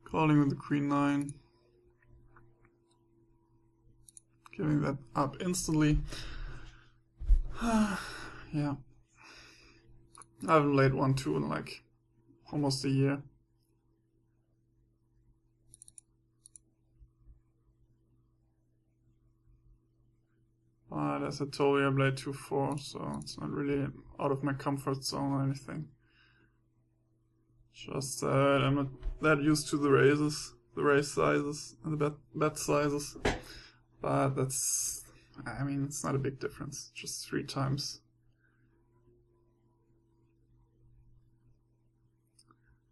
Calling with the queen 9. Giving that up instantly. Yeah. I haven't played 1-2 in like almost a year. But as I told you, I played 2-4, so it's not really out of my comfort zone or anything. Just that I'm not that used to the raise sizes, and the bet sizes. But that's, I mean, it's not a big difference. Just 3 times.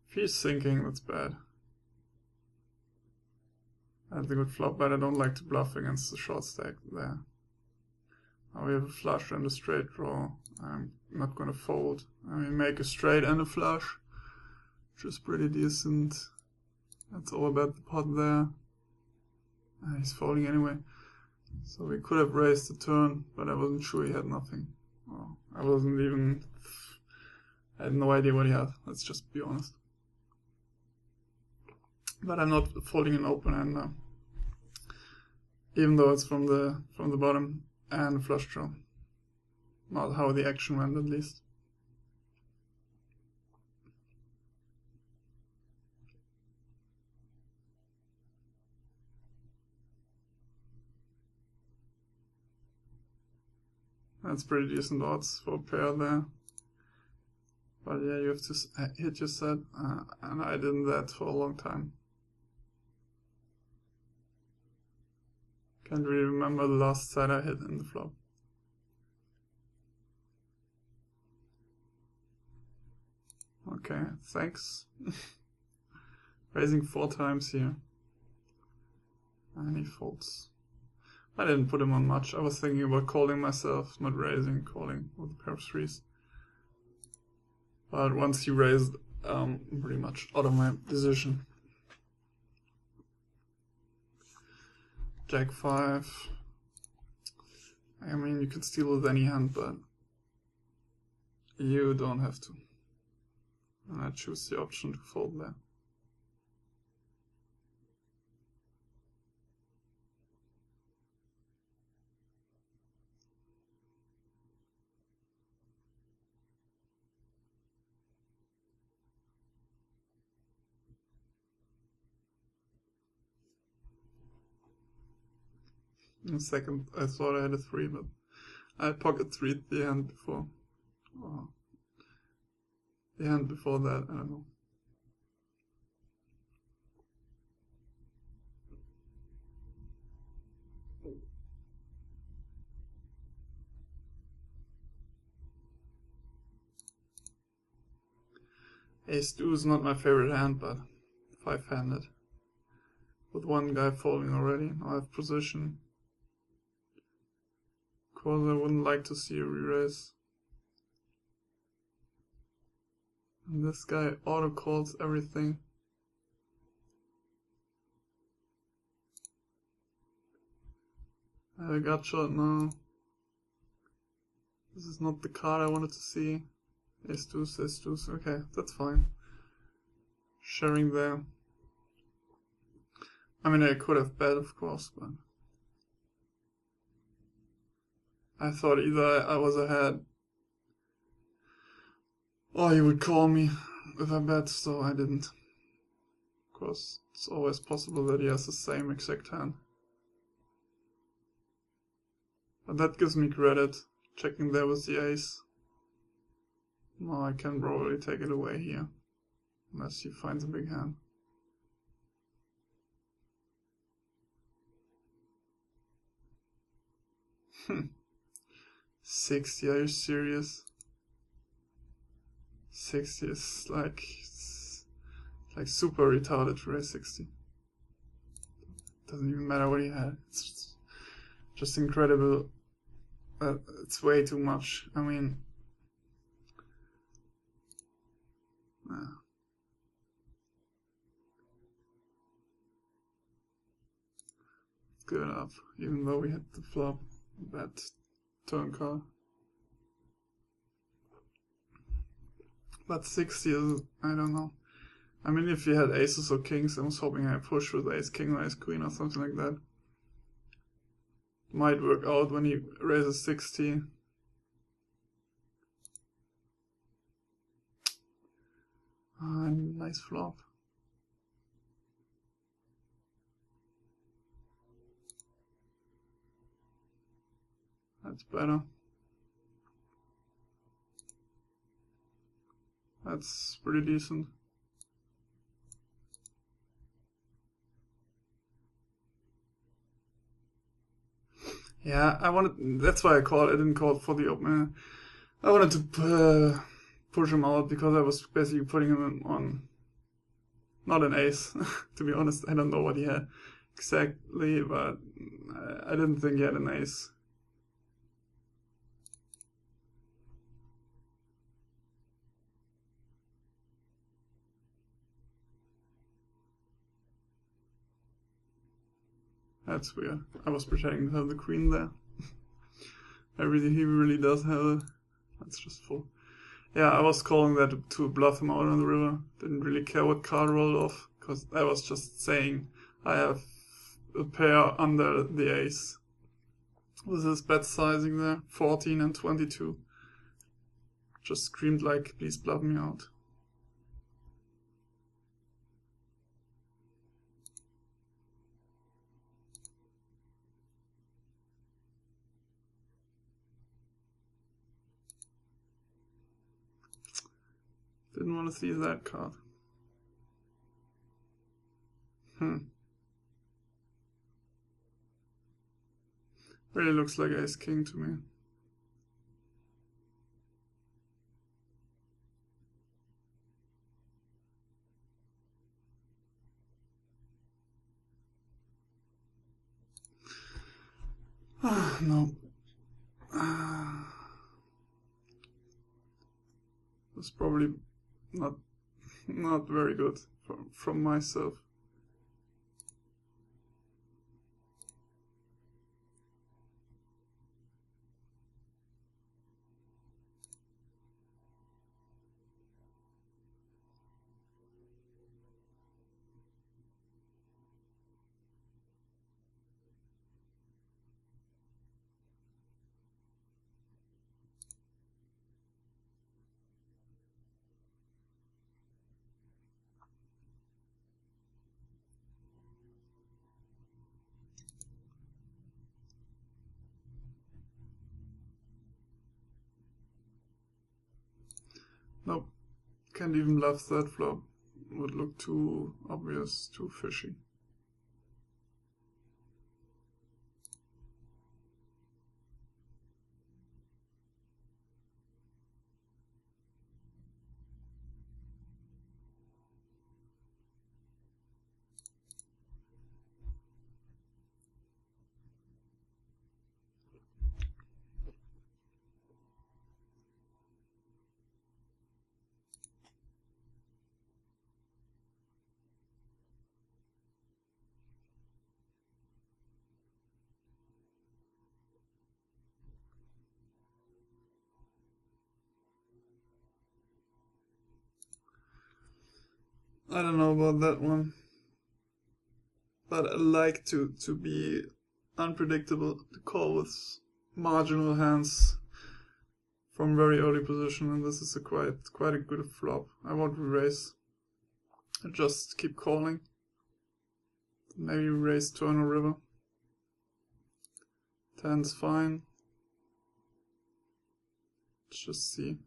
If he's sinking, that's bad. That's a good flop, but I don't like to bluff against the short stack there. Now we have a flush and a straight draw. I'm not gonna fold. I mean, make a straight and a flush, which is pretty decent. That's all about the pot there. He's folding anyway. So we could have raised the turn, but I wasn't sure he had nothing. Well, I had no idea what he had, let's just be honest. But I'm not folding an open hand now. Even though it's from the bottom and flush draw. Not how the action went, at least. That's pretty decent odds for a pair there. But yeah, you have to hit your set, and I didn't that for a long time. Can't really remember the last set I hit in the flop. Okay, thanks. Raising 4 times here. And he folds. I didn't put him on much. I was thinking about calling myself, not raising, calling with a pair of 3s. But once he raised, pretty much out of my decision. Jack 5. I mean, you can steal with any hand, but you don't have to. And I choose the option to fold there. In a second, I thought I had a 3, but I pocket 3 the hand before. Oh. The hand before that, I don't know. Ace-2 is not my favorite hand, but 5-handed. With one guy folding already, now I have position. Of course, I wouldn't like to see a re-raise. And this guy auto-calls everything. I have a gut shot now. This is not the card I wanted to see. Ace-2s, Ace-2s, okay, that's fine. Sharing there. I mean, I could have bet, of course, but I thought either I was ahead or he would call me if I bet, so I didn't. Of course, it's always possible that he has the same exact hand. But that gives me credit, checking there with the ace. Now I can probably take it away here, unless he finds a big hand. 60, are you serious? 60 is like super retarded for a 60. Doesn't even matter what he had. It's just incredible. It's way too much. I mean, good enough. Even though we hit the flop, bad turn card. But 60 is, I don't know. I mean, if he had aces or kings, I was hoping I push with ace king or ace queen or something like that. Might work out when he raises 60. Nice flop. That's better. That's pretty decent. Yeah, that's why I called. I didn't call for the open. I wanted to push him out because I was basically putting him on, not an ace. To be honest, I don't know what he had exactly, but I didn't think he had an ace. That's weird. I was pretending to have the queen there. He really does have it. That's just full. Yeah, I was calling that to bluff him out on the river. Didn't really care what card rolled off, because I was just saying I have a pair under the ace. With his bet sizing there, 14 and 22. Just screamed like, please bluff me out. Didn't want to see that card. Really looks like ace king to me. No. That's probably not very good from myself. Nope. Can't even bluff third flop. Would look too obvious, too fishy. I don't know about that one. But I like to be unpredictable, to call with marginal hands from very early position, and this is quite a good flop. I won't re-raise. I just keep calling. Maybe raise turn or river. 10's fine. Let's just see.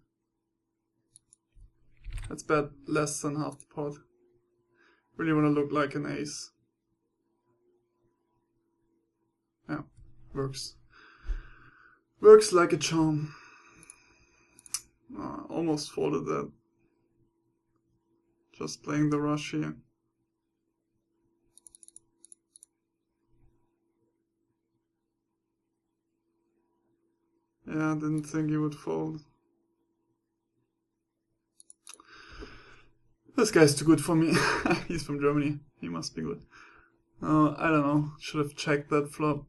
Let's bet less than half the pot. Really want to look like an ace. Yeah, works. Works like a charm. Almost folded that. Just playing the rush here. Yeah, I didn't think he would fold. This guy's too good for me. He's from Germany. He must be good. I don't know. Should have checked that flop.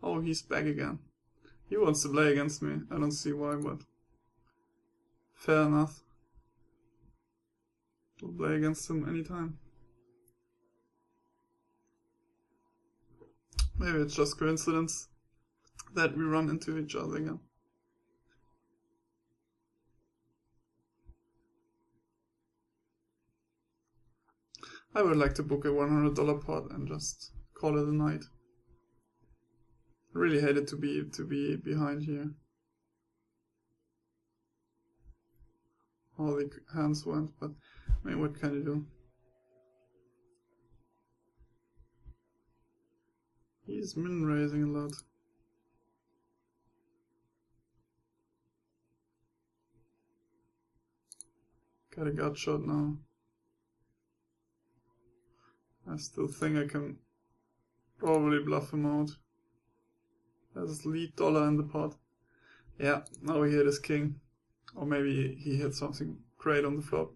Oh, he's back again. He wants to play against me. I don't see why, but Fair enough. We'll play against him anytime. Maybe it's just coincidence that we run into each other again. I would like to book a $100 pot and just call it a night. I really hated to be behind here. All the hands went, but I mean, what can you do? He's min raising a lot. Got a gut shot now. I still think I can probably bluff him out. There's his lead dollar in the pot. Yeah, now he hit his king. Or maybe he hit something great on the flop.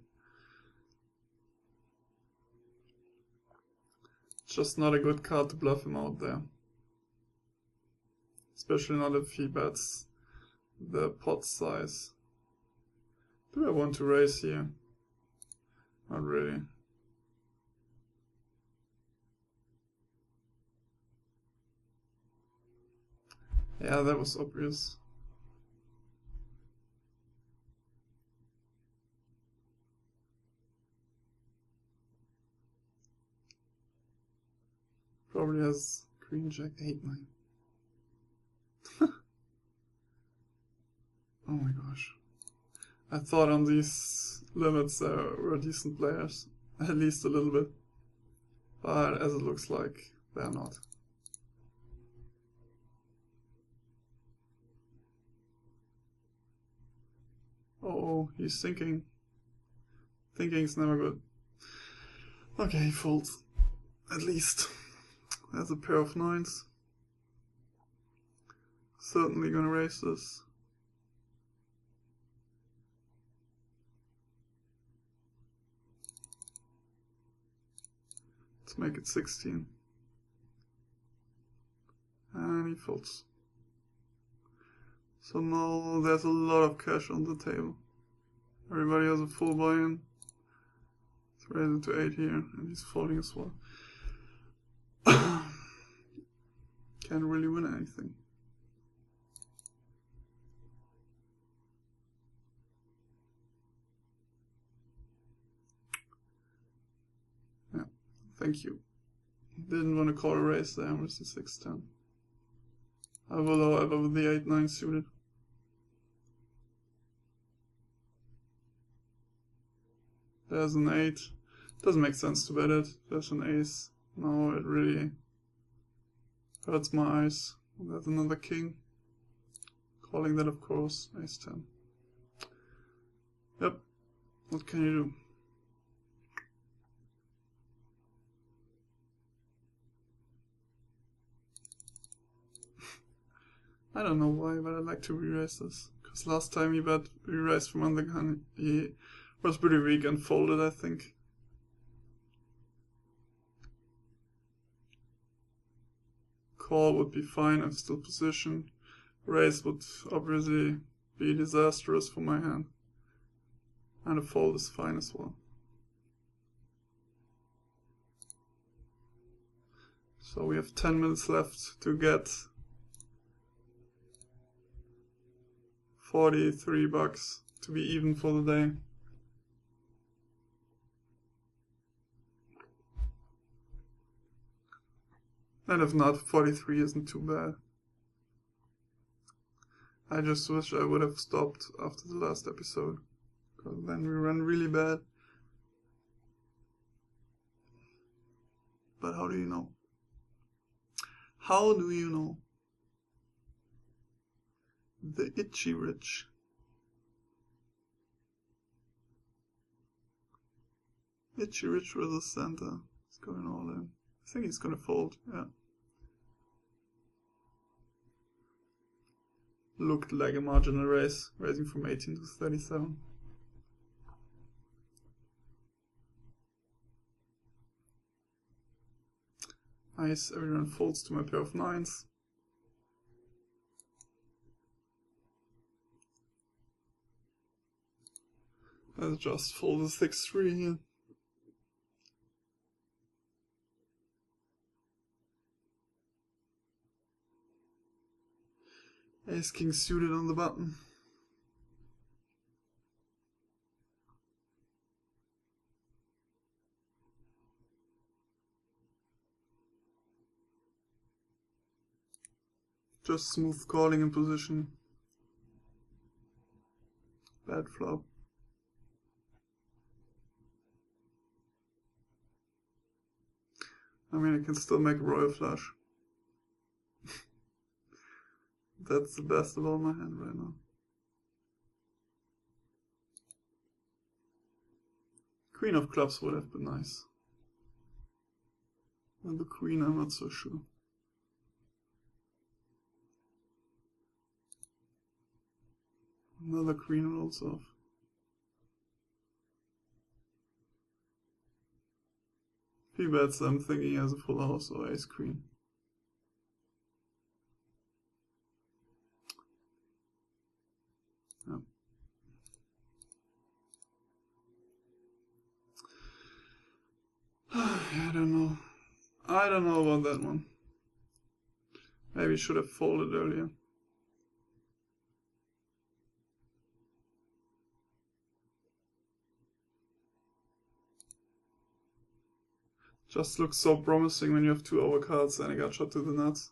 It's just not a good card to bluff him out there. Especially not if he bets the pot size. Do I want to raise here? Not really. Yeah, that was obvious. Probably has queen jack 8-9. Oh my gosh. I thought on these limits there were decent players. At least a little bit. But as it looks like, they're not. Oh, he's thinking. Thinking's never good. Okay, he folds. At least. There's a pair of 9s. Certainly gonna raise this. Let's make it 16. And he folds. So now there's a lot of cash on the table. Everybody has a full buy-in. Let's raise it to 8 here, and he's folding as well. Can't really win anything. Yeah, thank you. Didn't want to call a raise there with the 6-10. I will, however, with the 8-9 suited. There's an 8. Doesn't make sense to bet it. There's an ace. No, it really hurts my eyes. There's another king. Calling that, of course. Ace 10. Yep. What can you do? I don't know why, but I like to re-raise this. Because last time he bet re-raised from undergun, he was pretty weak and folded, I think. Call would be fine, I'm still positioned. Raise would obviously be disastrous for my hand. And a fold is fine as well. So we have 10 minutes left to get $43 to be even for the day. And if not, 43 isn't too bad. I just wish I would have stopped after the last episode, because then we ran really bad. But how do you know? How do you know? The itchy rich. Itchy rich versus Santa. He's going all in. I think he's gonna fold, yeah. Looked like a marginal raise, raising from 18 to 37. Nice, everyone folds to my pair of 9s. Let's just fold the 6-3 here. Ace King suited on the button. Just smooth calling in position. Bad flop. I mean, I can still make a royal flush. That's the best of all my hand right now. Queen of clubs would have been nice. And the queen, I'm not so sure. Another queen rolls off. If he bets, I'm thinking he has a full house or ace queen. Yep. I don't know. I don't know about that one. Maybe I should have folded earlier. Just looks so promising when you have 2 overcards and I got shot to the nuts.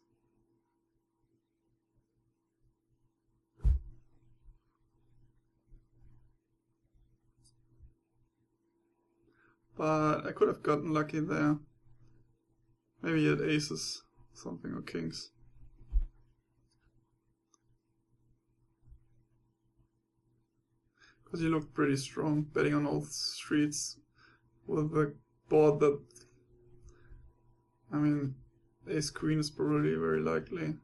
But I could have gotten lucky there. Maybe he had aces, something, or kings. Because he looked pretty strong, betting on all streets with a board that, I mean, ace queen is probably very likely.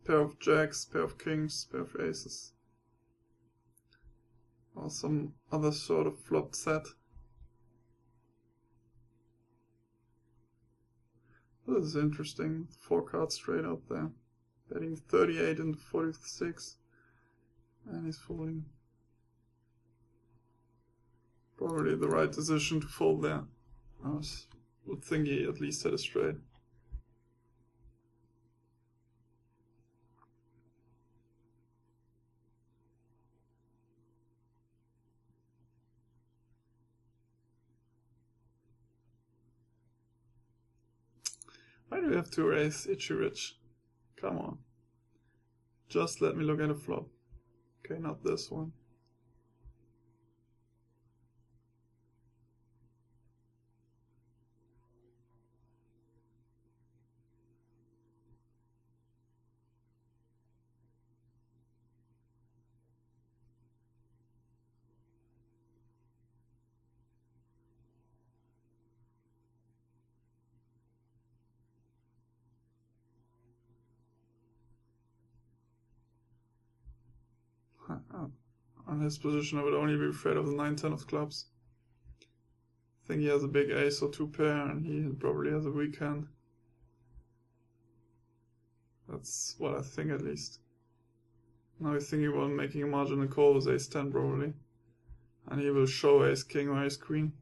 Pair of jacks, pair of kings, pair of aces. Or some other sort of flop set. This is interesting. 4 cards straight out there. Betting 38 into 46. And he's folding. Probably the right decision to fold there. I would think he at least had a straight. Why do we have to raise Itchy Rich? Come on. Just let me look at a flop. Okay, not this one. On his position, I would only be afraid of the 9-10 of clubs. I think he has a big ace or 2 pair, and he probably has a weak hand. That's what I think, at least. Now he's thinking about making a marginal call with ace 10 probably. And he will show ace king or ace queen.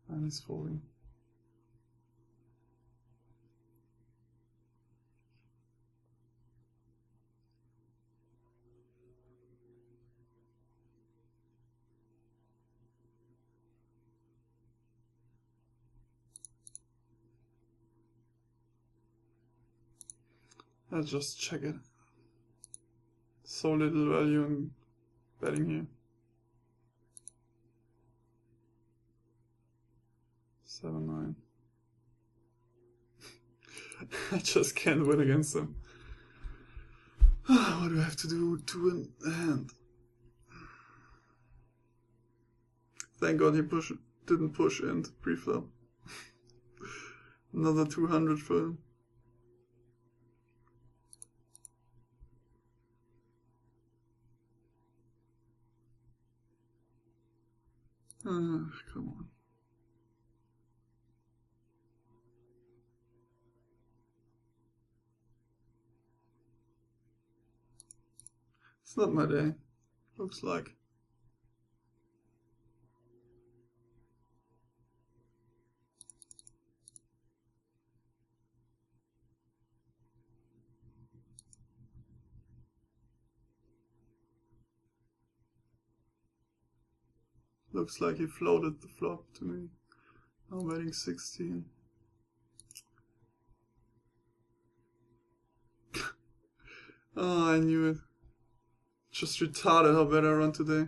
And he's folding. Let's just check it. So little value in betting here. 7-9. I just can't win against him. What do I have to do to win the hand? Thank God he didn't push into pre-flop. Another 200 for him. Come on. It's not my day, looks like. Looks like he floated the flop to me. I'm betting 16. Oh, I knew it. Just retarded how bad I run today.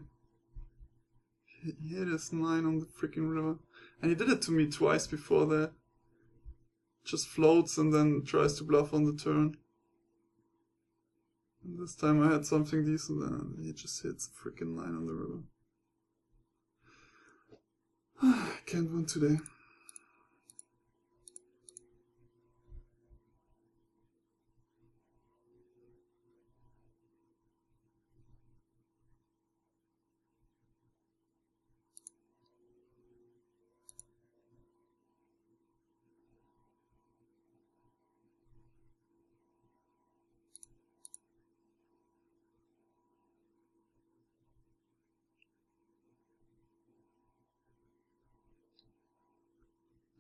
He hit his 9 on the freaking river. And he did it to me twice before that. Just floats and then tries to bluff on the turn. And this time I had something decent and he just hits a freaking 9 on the river. I can't win today.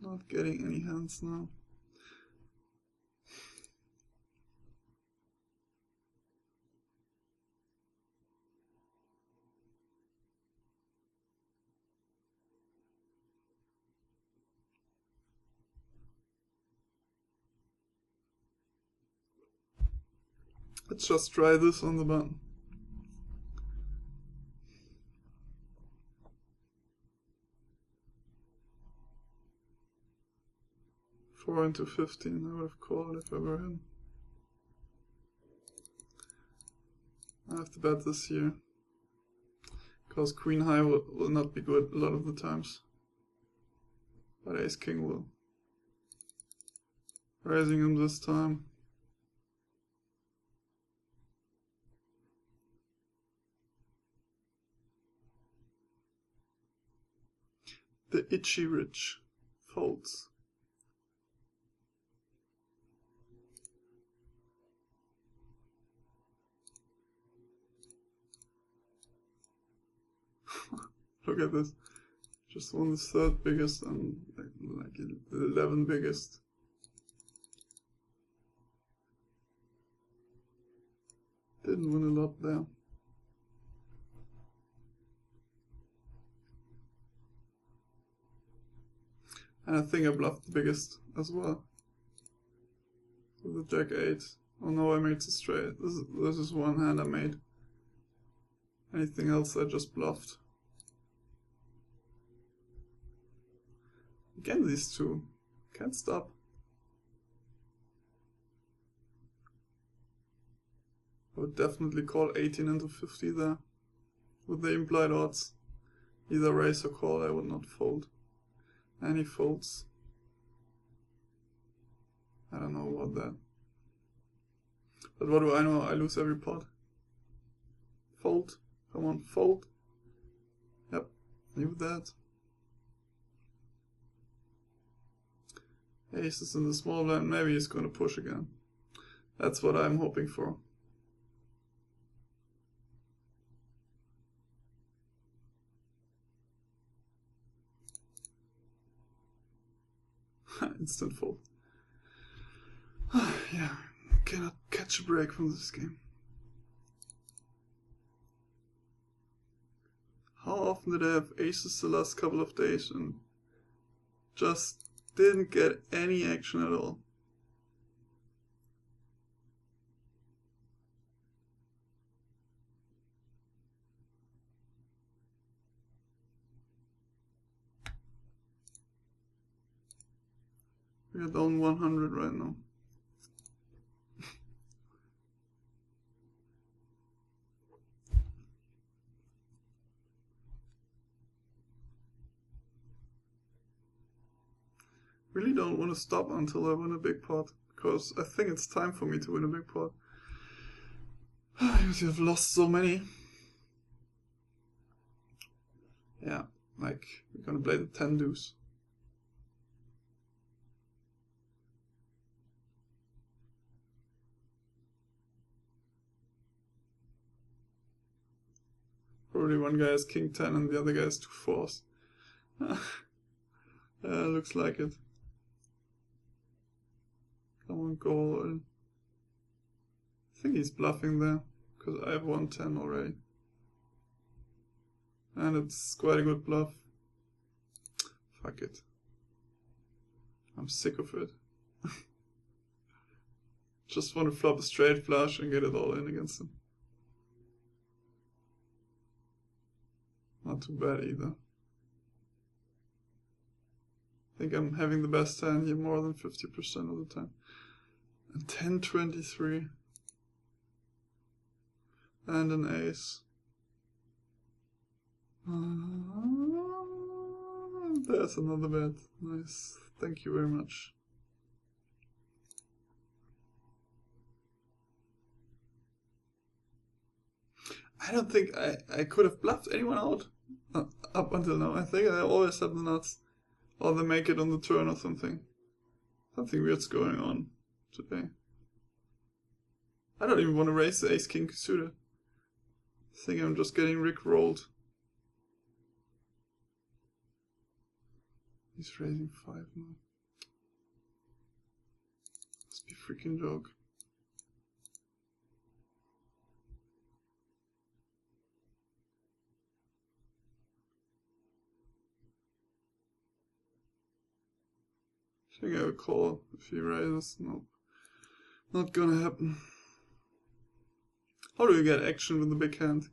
Not getting any hands now. Let's just try this on the button. Four into 15, I would have called if I were him. I have to bet this here. Because Queen High will not be good a lot of the times. But Ace King will. Raising him this time. The Itchy Rich folds. Look at this. Just won the 3rd biggest and like the 11th biggest. Didn't win a lot there. And I think I bluffed the biggest as well. With the Jack 8. Oh no, I made it straight. This is one hand I made. Anything else I just bluffed. Again these two. Can't stop. I would definitely call 18 into 50 there. With the implied odds. Either raise or call, I would not fold. And he folds. I don't know about that. But what do I know? I lose every pot. Fold. Come on, fold. Yep, knew that. Ace is in the small blind. Maybe he's going to push again. That's what I'm hoping for. Instant fold. Yeah, cannot catch a break from this game. How often did I have aces the last couple of days and just didn't get any action at all? We are down 100 right now. Really don't want to stop until I win a big pot, because I think it's time for me to win a big pot. Because I've lost so many. Yeah, like we're gonna play the 10 deuce. Probably one guy has king 10 and the other guy has 2 4s. Looks like it. Come on, go all in. I think he's bluffing there, because I have 110 already. And it's quite a good bluff. Fuck it. I'm sick of it. Just want to flop a straight flush and get it all in against him. Not too bad either. I think I'm having the best hand here more than 50% of the time. And 10-23. And an ace. There's another bet. Nice. Thank you very much. I don't think I could have bluffed anyone out up until now. I think I always have the nuts. Or they make it on the turn or something. Something weird's going on today. I don't even want to raise the ace king suited. I think I'm just getting rickrolled. He's raising 5 now. Must be a freaking joke. I think I will call if he raises. Nope. Not gonna happen. How do you get action with the big hand?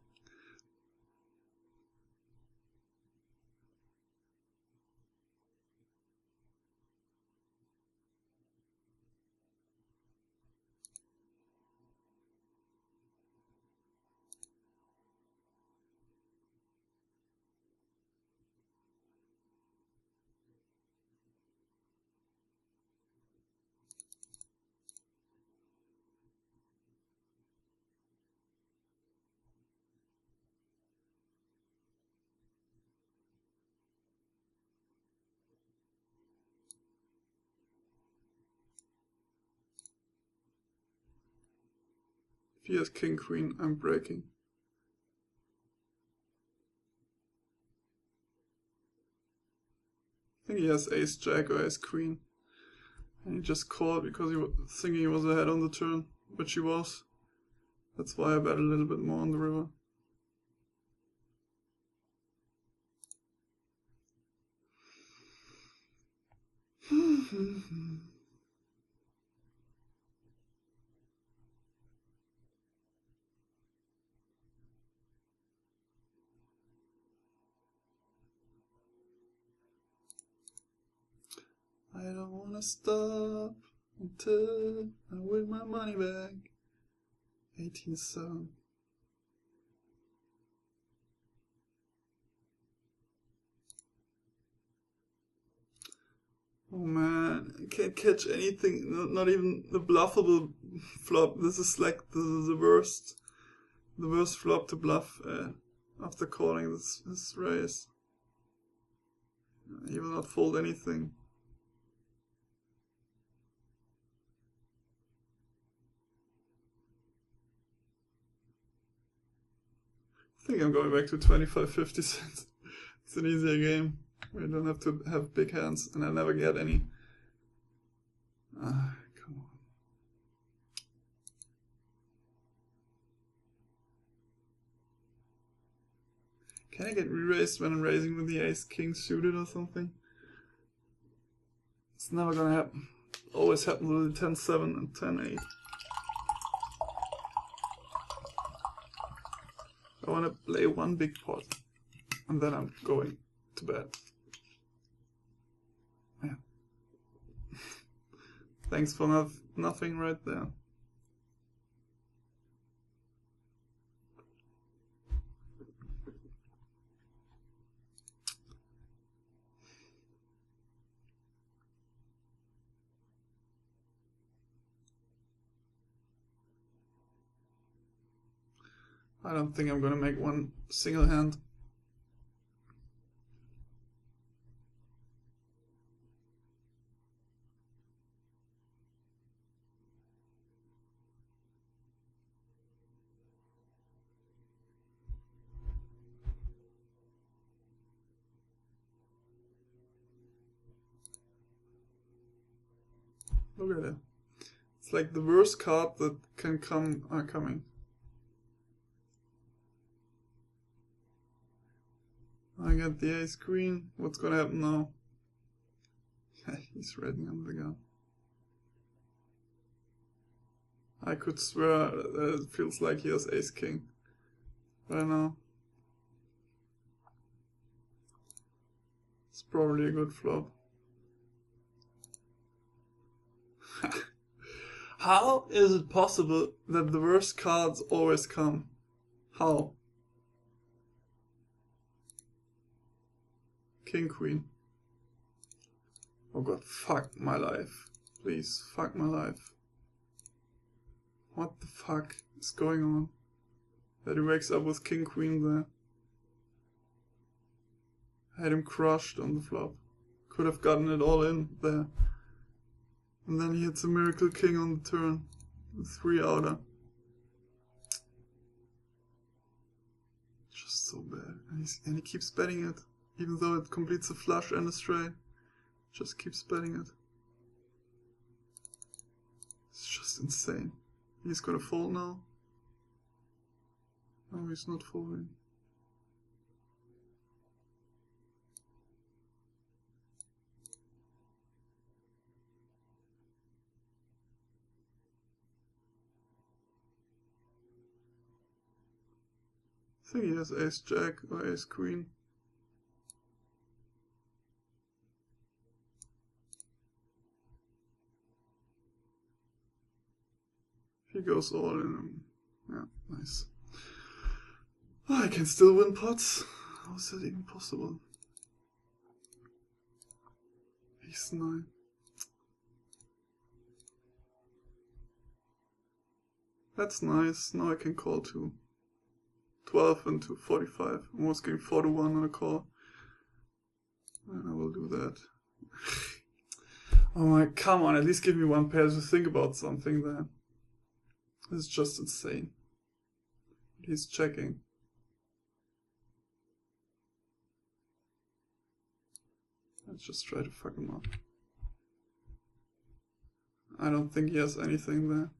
If he has king queen, I'm breaking. I think he has ace jack or ace queen. And he just called because he was thinking he was ahead on the turn, which he was. That's why I bet a little bit more on the river. I don't wanna stop until I win my money back. 18-7. Oh man, I can't catch anything, not even the bluffable flop. This is like the worst flop to bluff after calling this raise. He will not fold anything. I think I'm going back to 25-50 cents. It's an easier game. We don't have to have big hands, and I never get any. Come on. Can I get re-raised when I'm raising with the ace king suited or something? It's never gonna happen. Always happens with the 10-7 and 10-8. I want to play one big pot, and then I'm going to bed. Yeah. Thanks for nothing right there. I don't think I'm gonna make one single hand. Look at it. It's like the worst card that can come are coming. I got the ace queen. What's gonna happen now? He's ready under the gun. I could swear that it feels like he has ace king right now. It's probably a good flop. How is it possible that the worst cards always come? How? King, queen. Oh god, fuck my life. Please, fuck my life. What the fuck is going on? That he wakes up with king, queen there. I had him crushed on the flop. Could have gotten it all in there. And then he hits a miracle king on the turn. The 3 outer. Just so bad. And he keeps betting it. Even though it completes a flush and a straight. Just keeps betting it. It's just insane. He's gonna fold now. No, he's not folding. I think he has ace jack or ace queen. He goes all in. Yeah, nice. Oh, I can still win pots. How is that even possible? Ace 9. That's nice. Now I can call to 12 into 45. Almost getting 4 to 1 on a call. And I will do that. Oh my, come on, at least give me one pair to think about something there. This is just insane. He's checking. Let's just try to fuck him up. I don't think he has anything there.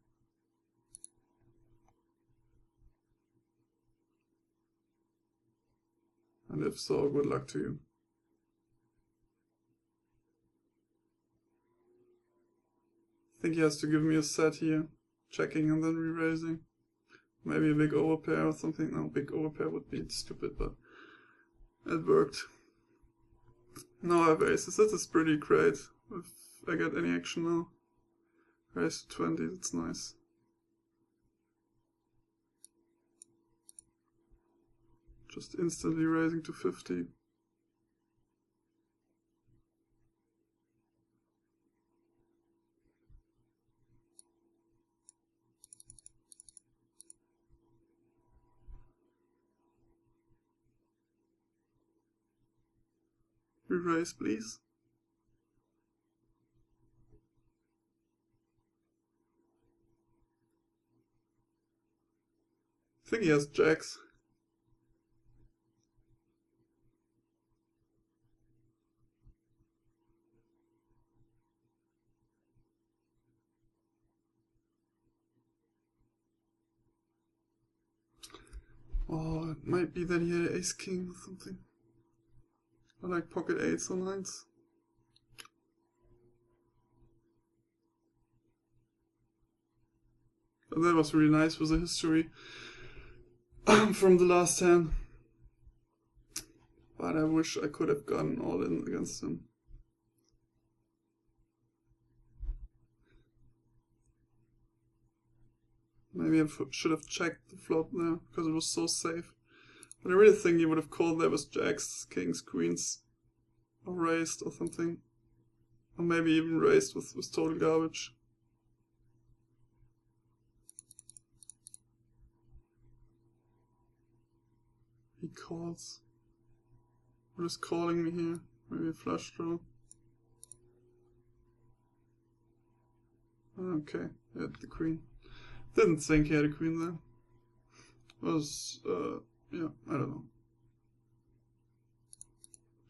And if so, good luck to you. I think he has to give me a set here. Checking and then re-raising. Maybe a big overpair or something. No, big overpair would be stupid, but it worked. Now I have aces. This is pretty great. If I get any action now. Raise to 20, that's nice. Just instantly raising to 50. Re-raise, please. I think he has jacks. Oh, it might be that he had ace king or something. Or like pocket 8s or 9s. But that was really nice with the history from the last hand. But I wish I could have gone all in against him. Maybe I should have checked the flop there, because it was so safe. But I really think he would have called there with jacks, kings, queens, or raised or something. Or maybe even raised with total garbage. He calls. What is calling me here? Maybe a flush draw. Okay, he had the queen. Didn't think he had a queen there. Was, yeah, I don't know.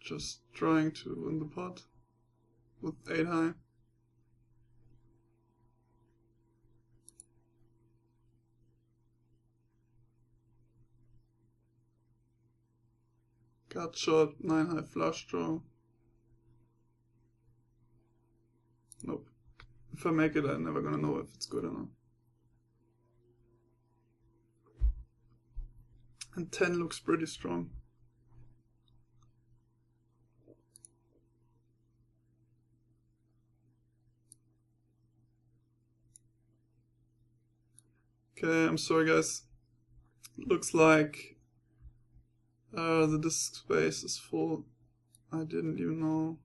Just trying to win the pot with 8 high. Gut shot, 9 high flush draw. Nope. If I make it, I'm never gonna know if it's good or not. And 10 looks pretty strong. Okay, I'm sorry guys. Looks like the disk space is full. I didn't even know.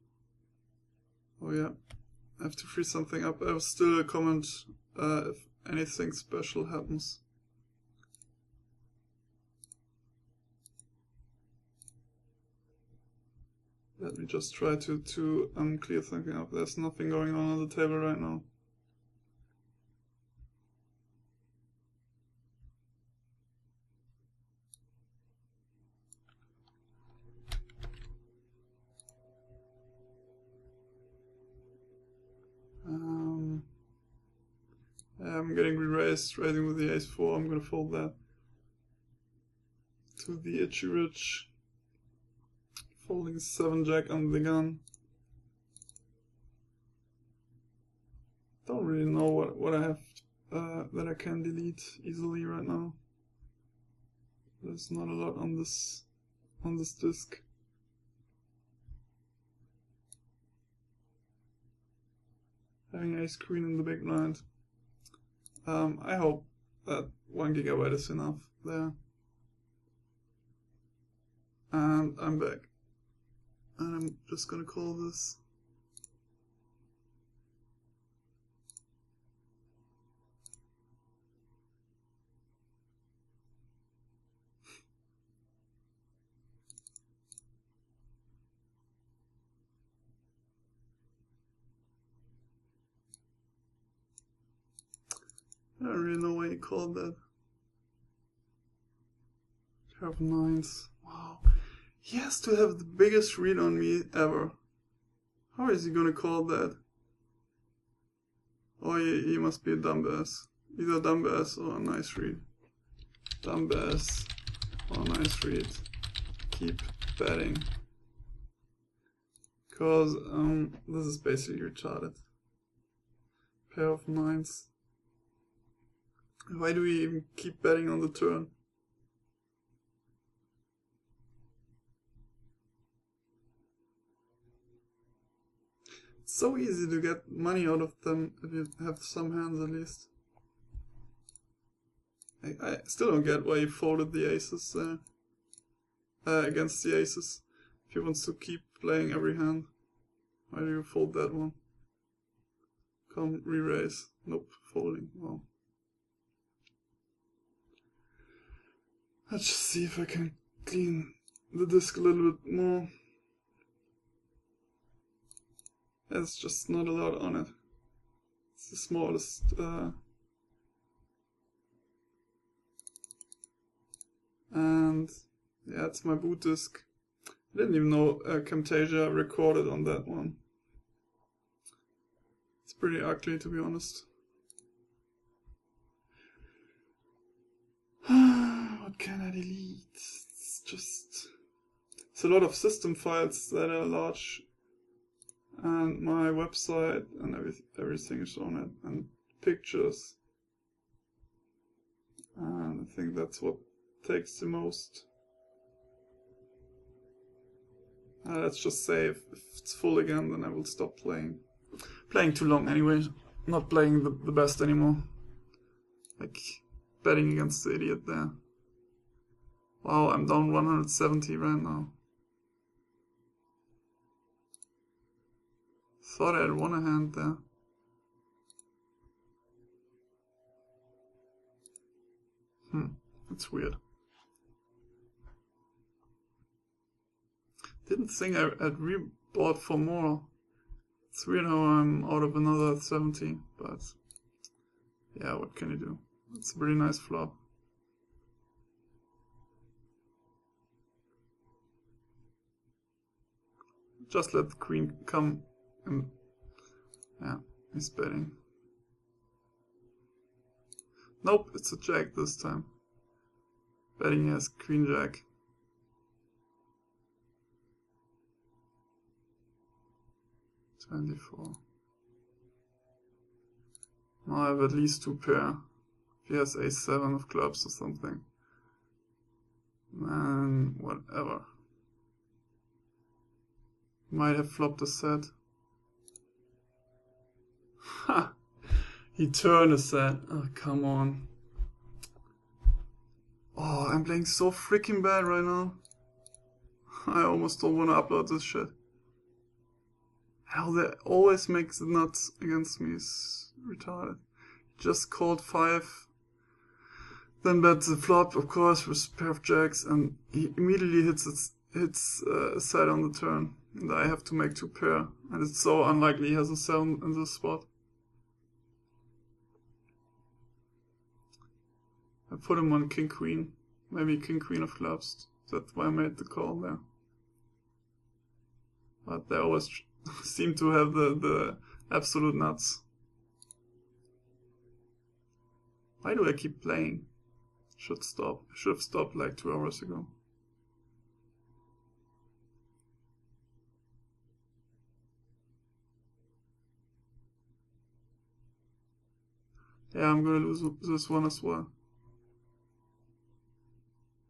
Oh yeah, I have to free something up. I have still a comment if anything special happens. Let me just try to clear something up. There's nothing going on the table right now. I'm getting re-raised, raising with the ace-4. I'm gonna fold that to the itchy rich. Folding 7-jack on the gun. Don't really know what I have that I can delete easily right now. There's not a lot on this disk. Having ace queen in the big blind. I hope that 1 GB is enough there. And I'm back. And I'm just gonna call this. I don't really know why he called that. Pair of 9s. Wow. He has to have the biggest read on me ever. How is he gonna call that? Oh, he must be a dumbass. Either dumbass or a nice read. Dumbass or a nice read. Keep betting. Because this is basically retarded. Pair of 9s. Why do we even keep betting on the turn? It's so easy to get money out of them if you have some hands at least. I still don't get why he folded the aces against the aces. If he wants to keep playing every hand, why do you fold that one? Come re-raise. Nope, folding. Wow. Let's just see if I can clean the disk a little bit more. There's just not a lot on it. It's the smallest. And yeah, it's my boot disk. I didn't even know Camtasia recorded on that one. It's pretty ugly, to be honest. What can I delete? It's a lot of system files that are large, and my website and everything is on it, and pictures. And I think that's what takes the most. Let's just save. If it's full again, then I will stop playing. Playing too long anyway. Not playing the best anymore. Like betting against the idiot there. Wow, I'm down 170 right now. Thought I had won a hand there. That's weird. Didn't think I'd re-bought for more. It's weird how I'm out of another 70, but yeah, what can you do? It's a pretty nice flop. Just let the queen come and yeah, he's betting. Nope, it's a jack this time. Betting he has queen jack. 24. Now I have at least 2 pair. If he has ace-7 of clubs or something. Man, whatever. Might have flopped a set. Ha! He turned a set. Oh, come on. Oh, I'm playing so freaking bad right now. I almost don't want to upload this shit. How they always makes the nuts against me is retarded. Just called 5. Then bet the flop, of course, with a pair of jacks, and he immediately hits a set on the turn. And I have to make 2 pair. And it's so unlikely he has a 7 in this spot. I put him on king queen, maybe king queen of clubs. That's why I made the call there. But they always seem to have the absolute nuts. Why do I keep playing? Should stop. Should have stopped like 2 hours ago. Yeah, I'm gonna lose this one as well.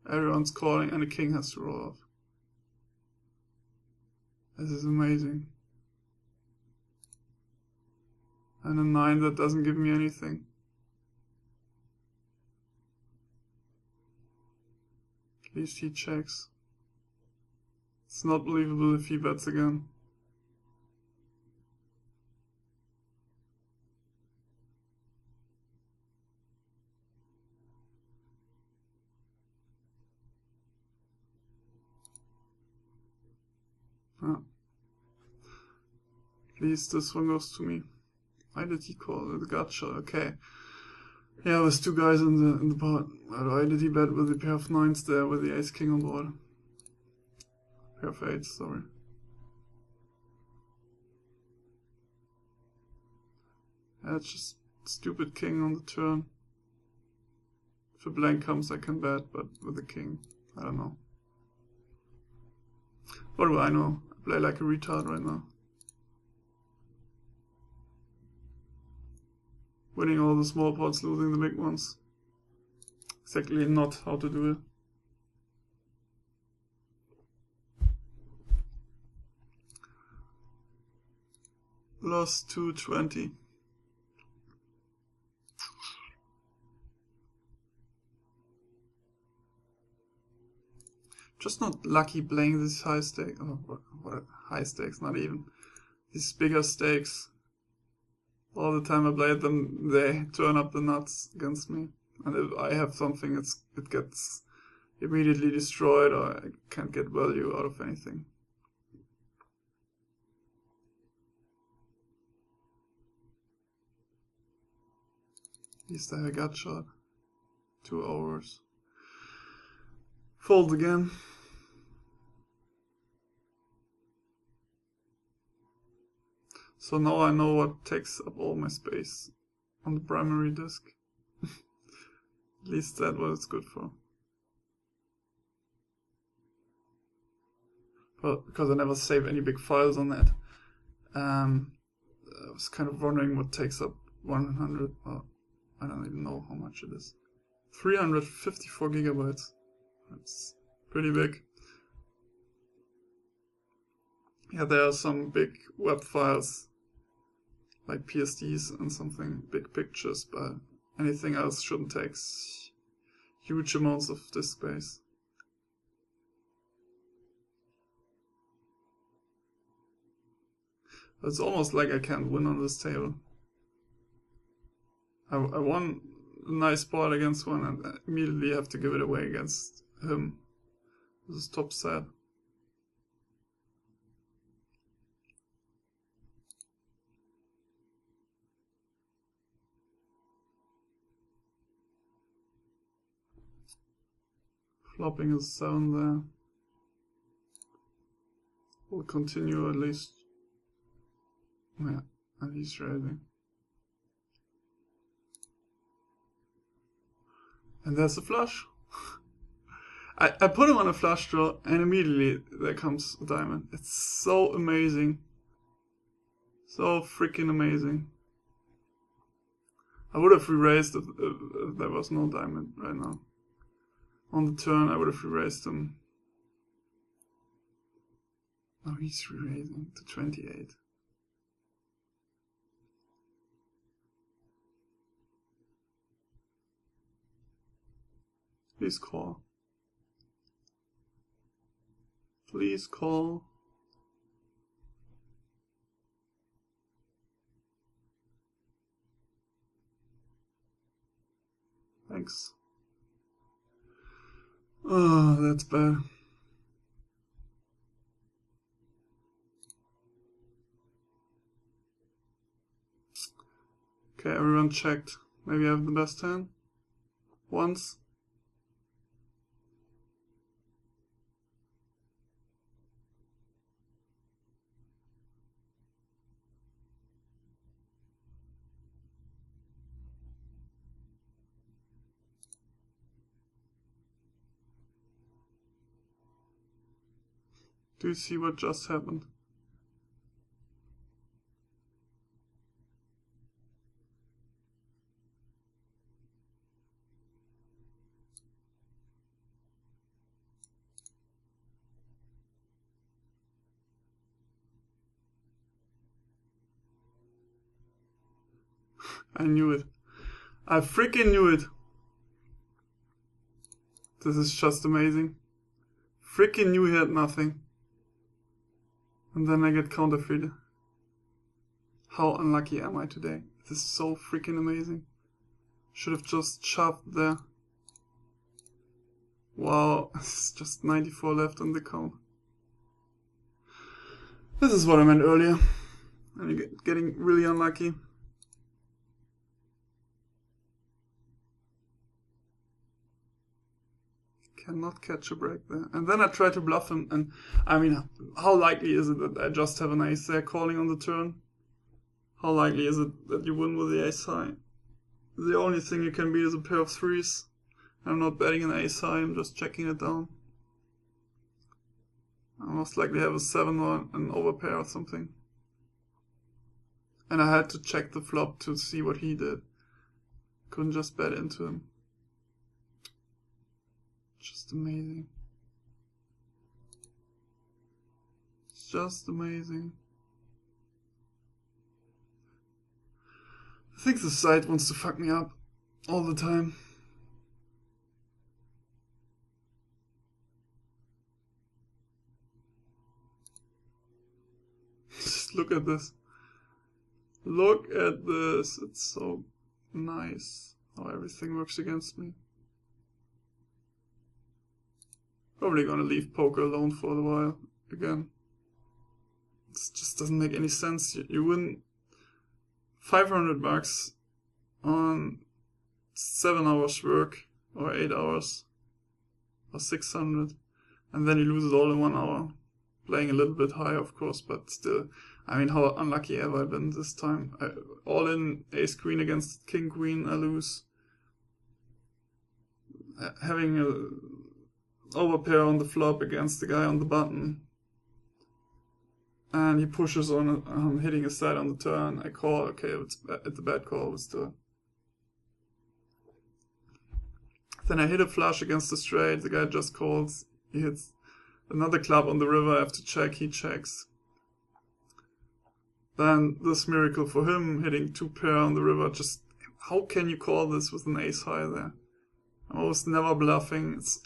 Everyone's calling and the king has to roll off. This is amazing. And a 9 that doesn't give me anything. At least he checks. It's not believable if he bets again. Ah. At least this one goes to me. Why did he call the gut shot? Okay. Yeah, there's 2 guys in the pot. Why did he bet with a pair of 9s there with the ace king on board? Pair of 8s, sorry. That's just stupid king on the turn. If a blank comes I can bet, but with the king, I don't know. What do I know? I play like a retard right now. Winning all the small pots, losing the big ones. Exactly not how to do it. Lost 220. Just not lucky playing this high stake. Oh, what high stakes? Not even. These bigger stakes. All the time I play them, they turn up the nuts against me. And if I have something, it gets immediately destroyed, or I can't get value out of anything. At least I have a gut shot. 2 overs. Fold again. So now I know what takes up all my space on the primary disk. At least that's what it's good for. But because I never save any big files on that, I was kind of wondering what takes up 100, well, I don't even know how much it is. 354 gigabytes. That's pretty big. Yeah, there are some big web files, like PSDs and something, big pictures, but anything else shouldn't take huge amounts of disk space. It's almost like I can't win on this table. I won a nice spot against one and I immediately have to give it away against him. This is top set. Flopping is 7 there. We'll continue at least. Yeah, and he's raising. And there's a flush. I put him on a flush draw and immediately there comes a diamond. It's so amazing. So freaking amazing. I would have re-raised if there was no diamond right now. On the turn, I would have re-raised him. Now he's re-raising to 28. Please call. Please call. Thanks. Oh, that's bad. Okay, everyone checked. Maybe I have the best hand. Once. Do you see what just happened? I knew it. I freaking knew it. This is just amazing. Freaking knew he had nothing. And then I get counterfeited. How unlucky am I today? This is so freaking amazing. Should have just shoved there. Wow, it's just 94 left on the count. This is what I meant earlier. And you're getting really unlucky. Cannot catch a break there. And then I try to bluff him, and I mean, how likely is it that I just have an ace there calling on the turn? How likely is it that you win with the ace high? The only thing you can beat is a pair of threes. I'm not betting an ace high, I'm just checking it down. I most likely have a 7 or an overpair or something. And I had to check the flop to see what he did. Couldn't just bet into him. Just amazing. It's just amazing. I think the site wants to fuck me up all the time. Just look at this. Look at this. It's so nice how everything works against me. Probably gonna leave poker alone for a while again. It just doesn't make any sense. You win 500 bucks on 7 hours work, or 8 hours, or 600, and then you lose it all in 1 hour. Playing a little bit high, of course, but still. I mean, how unlucky have I been this time? All in ace queen against king queen, I lose. Having a overpair on the flop against the guy on the button, and he pushes on hitting a side on the turn. I call. Okay, it's a bad call, but still. Then I hit a flush against the straight. The guy just calls. He hits another club on the river. I have to check. He checks. Then this miracle for him, hitting 2 pair on the river. Just how can you call this with an ace high there? I'm almost never bluffing. It's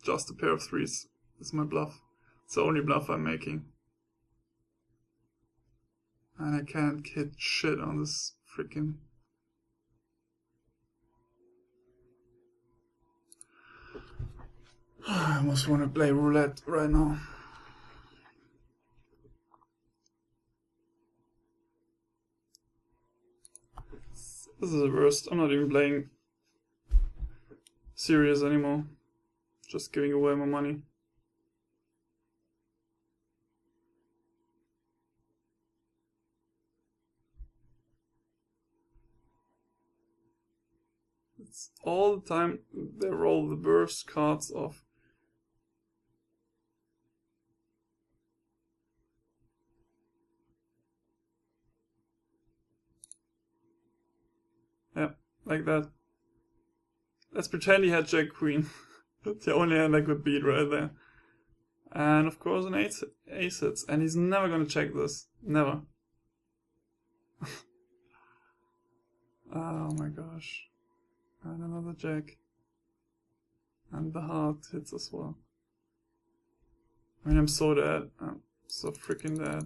just a pair of threes. It's my bluff. It's the only bluff I'm making. And I can't hit shit on this freaking... I almost want to play roulette right now. This is the worst. I'm not even playing serious anymore. Just giving away my money. It's all the time they roll the worst cards off. like that. Let's pretend he had Jack Queen. That's the only hand I could beat right there. And of course an ace hits, and he's never gonna check this. Never. Oh my gosh. And another jack. And the heart hits as well. I mean, I'm so dead. I'm so freaking dead.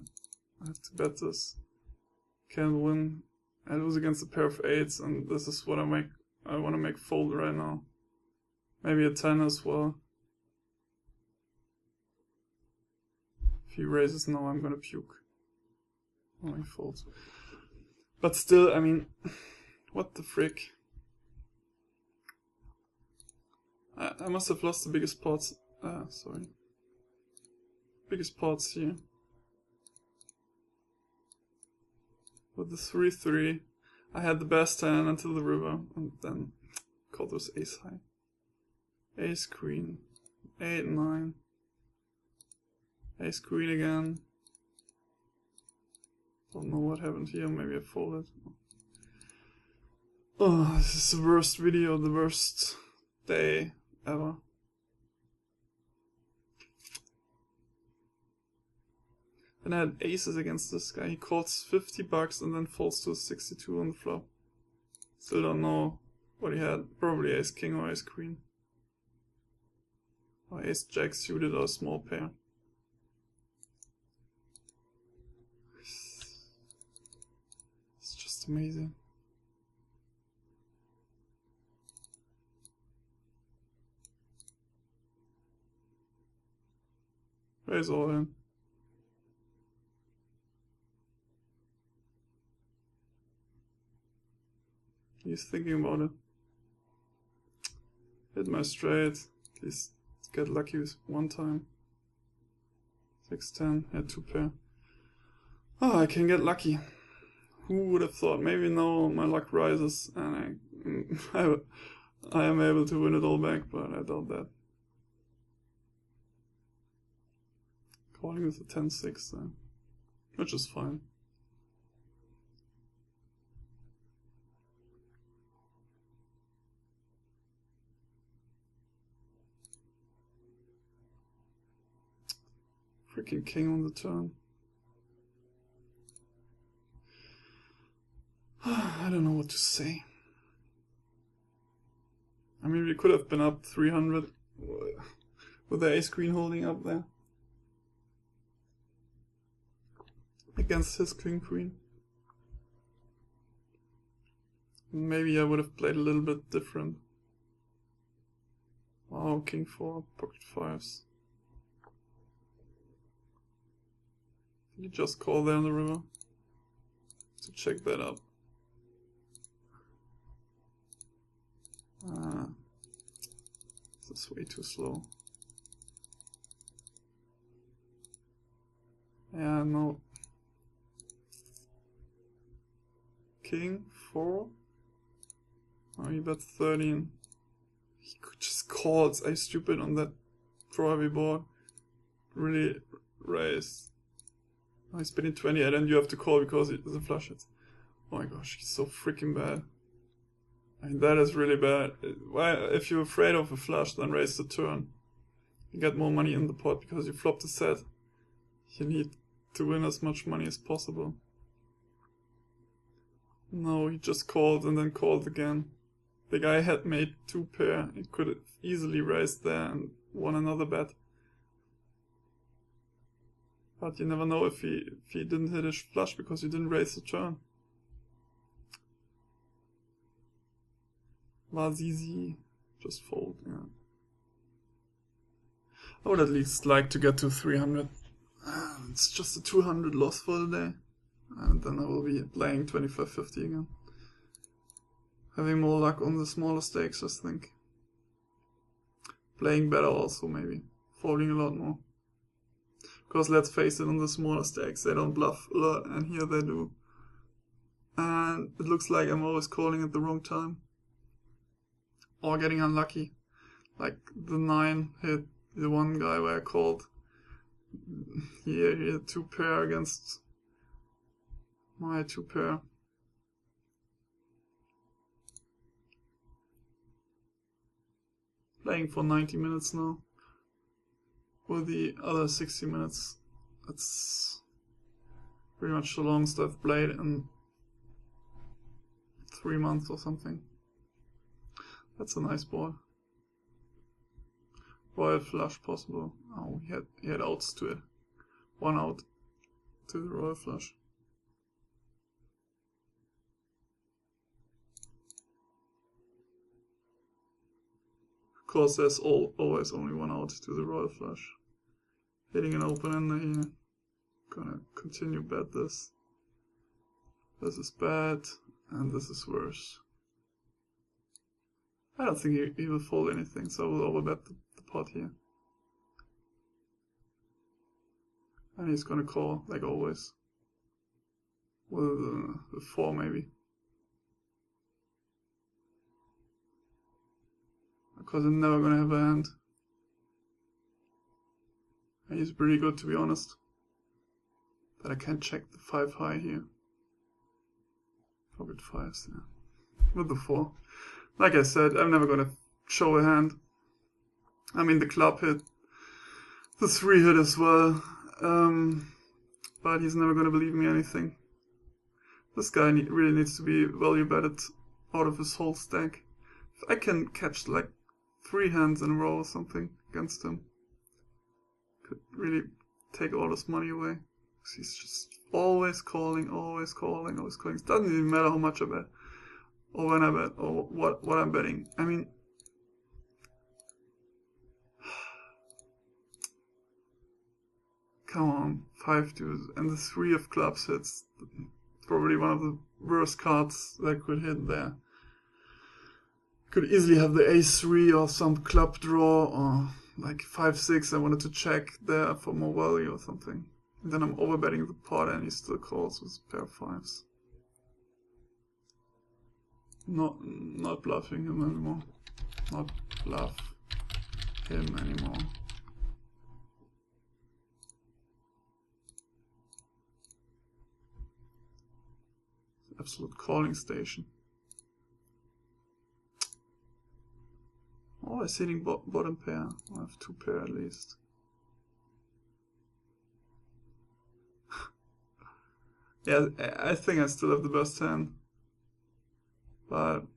I have to bet this. Can't win. I lose against a pair of 8s, and this is what I want to make fold right now. Maybe a 10 as well. If he raises now, I'm gonna puke. Oh, he folds. But still, I mean, what the frick? I must have lost the biggest pots. Sorry. Biggest pots here. With the 3-3, I had the best hand until the river, and then called this ace high. Ace queen, 8-9. Ace queen again. Don't know what happened here, maybe I folded. Oh, this is the worst video, the worst day ever. Then I had aces against this guy. He calls 50 bucks and then falls to 62 on the flop. Still don't know what he had. Probably ace king or ace queen. Or ace jack suited or a small pair. It's just amazing. Raise all in. He's thinking about it. Hit my straight. At least get lucky with one time. 6-10. Yeah, 2 pair. Oh, I can get lucky. Who would have thought? Maybe now my luck rises and I am able to win it all back, but I doubt that. Calling with a 10-6 then, which is fine. Freaking king on the turn. I don't know what to say. I mean, we could have been up 300 with the ace queen holding up there against his king queen. Maybe I would have played a little bit different. Wow, king 4, pocket 5s. Did you just call there on the river? To check that up. This is way too slow. Yeah, no. King 4. Oh, he bet 13. He could just call. It's ace stupid on that draw heavy board. Really raise. Oh, he's betting 20 and then you have to call because it doesn't flush it. Oh my gosh, he's so freaking bad. I mean, that is really bad. Why, if you're afraid of a flush, then raise the turn. You get more money in the pot because you flop the set. You need to win as much money as possible. No, he just called and then called again. The guy had made 2 pair. He could have easily raised there and won another bet. But you never know if he didn't hit his flush because he didn't raise the turn. Was easy. Just fold, yeah. I would at least like to get to 300. It's just a 200 loss for the day. And then I will be playing 25-50 again. Having more luck on the smaller stakes, I think. Playing better also, maybe. Folding a lot more. Because let's face it, on the smaller stakes, they don't bluff a lot, and here they do. And it looks like I'm always calling at the wrong time. Or getting unlucky. Like the 9 hit the one guy where I called. He had 2 pair against my 2 pair. playing for 90 minutes now. With the other 60 minutes, that's pretty much the longest I've played in 3 months or something. That's a nice board. Royal flush possible. Oh, he had outs to it. 1 out to the royal flush. Of course, there's always only 1 out to the royal flush. Hitting an open ender here. Gonna continue bet this. This is bad, and this is worse. I don't think he will fold anything, so I will overbet the pot here. And he's gonna call, like always. With 4 maybe. Because I'm never gonna have a hand. And he's pretty good, to be honest. But I can't check the 5 high here. Pocket 5s, yeah. With the 4. Like I said, I'm never gonna show a hand. I mean, the club hit. The 3 hit as well. But he's never gonna believe me anything. This guy really needs to be value betted out of his whole stack. If I can catch like 3 hands in a row or something against him, could really take all his money away. He's just always calling, always calling, always calling. It doesn't even matter how much I bet, or when I bet, or what I'm betting. I mean, come on, 5 deuce, and the 3 of clubs hits. Probably one of the worst cards that could hit there. Could easily have the ace-3 or some club draw, or like 5-6. I wanted to check there for more value or something. And then I'm overbetting the pot and he still calls with a pair of 5s. Not bluffing him anymore. Not bluff him anymore. Absolute calling station. Always hitting bottom pair. I have 2 pair at least. Yeah, I think I still have the best hand, but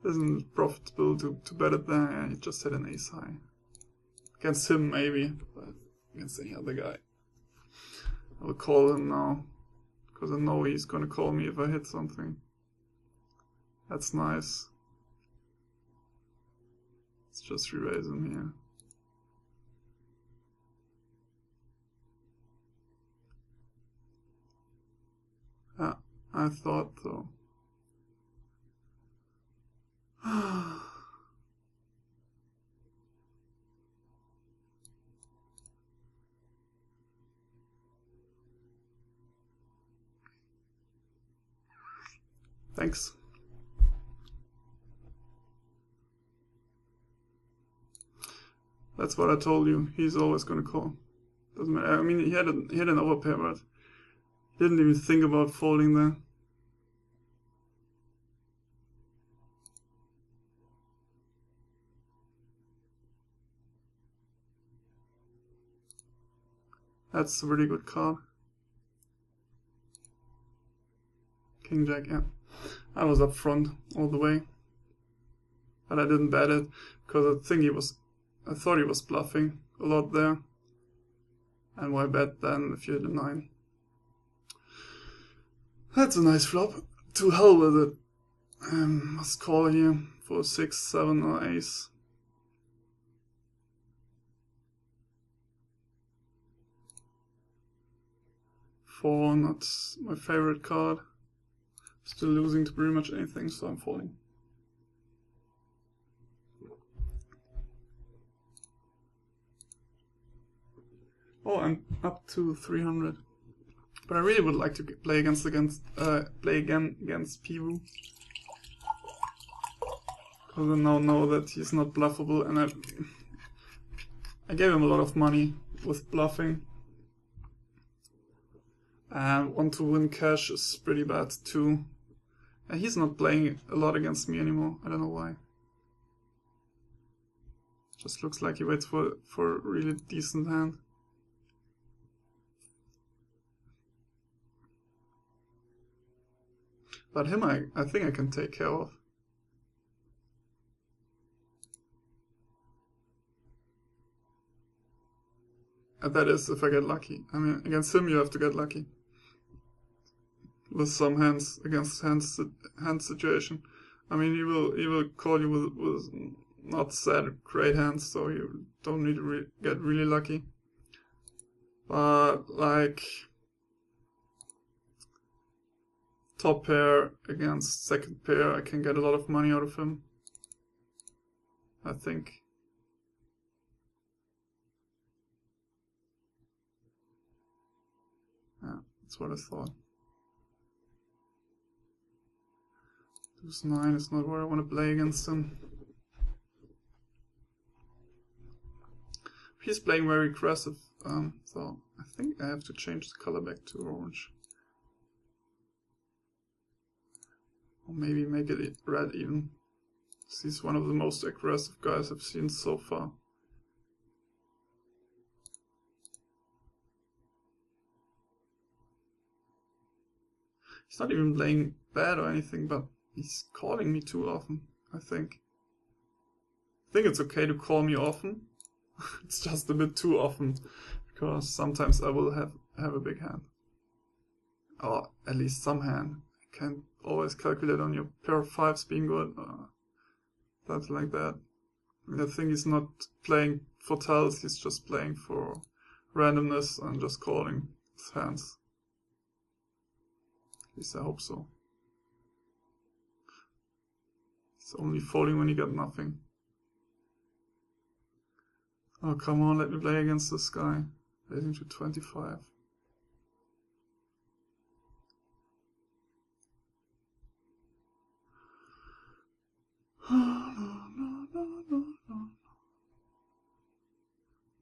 isn't profitable to bet it there. Yeah, he just hit an ace high against him maybe, but against any other guy. I will call him now, because I know he's gonna call me if I hit something. That's nice. Let's just re-raise him here. I thought though. Thanks. That's what I told you. He's always gonna call. Doesn't matter. I mean, he had an overpair, but he didn't even think about folding there. That's a really good card. King Jack, yeah. I was up front all the way, but I didn't bet it because I thought he was bluffing a lot there. And why bet then if you hit a 9? That's a nice flop. To hell with it. Must call here for 6, 7 or ace. Four, not my favorite card. Still losing to pretty much anything, so I'm folding. Oh, I'm up to 300. But I really would like to play again against Pivu. Because I now know that he's not bluffable, and I gave him a lot of money with bluffing. And want to win cash is pretty bad too. He's not playing a lot against me anymore. I don't know why. Just looks like he waits for a really decent hand. But him I think I can take care of. And that is if I get lucky. I mean, against him you have to get lucky. With some hands, against hand situation. I mean, he will call you with not sad great hands, so you don't need to get really lucky. But like top pair against second pair, I can get a lot of money out of him, I think. Yeah, that's what I thought. Deuce 9 is not where I want to play against him. He's playing very aggressive, so I think I have to change the color back to orange. Or maybe make it red even. He's one of the most aggressive guys I've seen so far. He's not even playing bad or anything, but he's calling me too often, I think. I think it's okay to call me often. It's just a bit too often, because sometimes I will have a big hand. Or at least some hand. I can't always calculate on your pair of fives being good, or something like that. I think he's not playing for tells, he's just playing for randomness and just calling his hands. At least I hope so. It's only folding when you get nothing. Oh, come on, let me play against this guy. Raising to 25.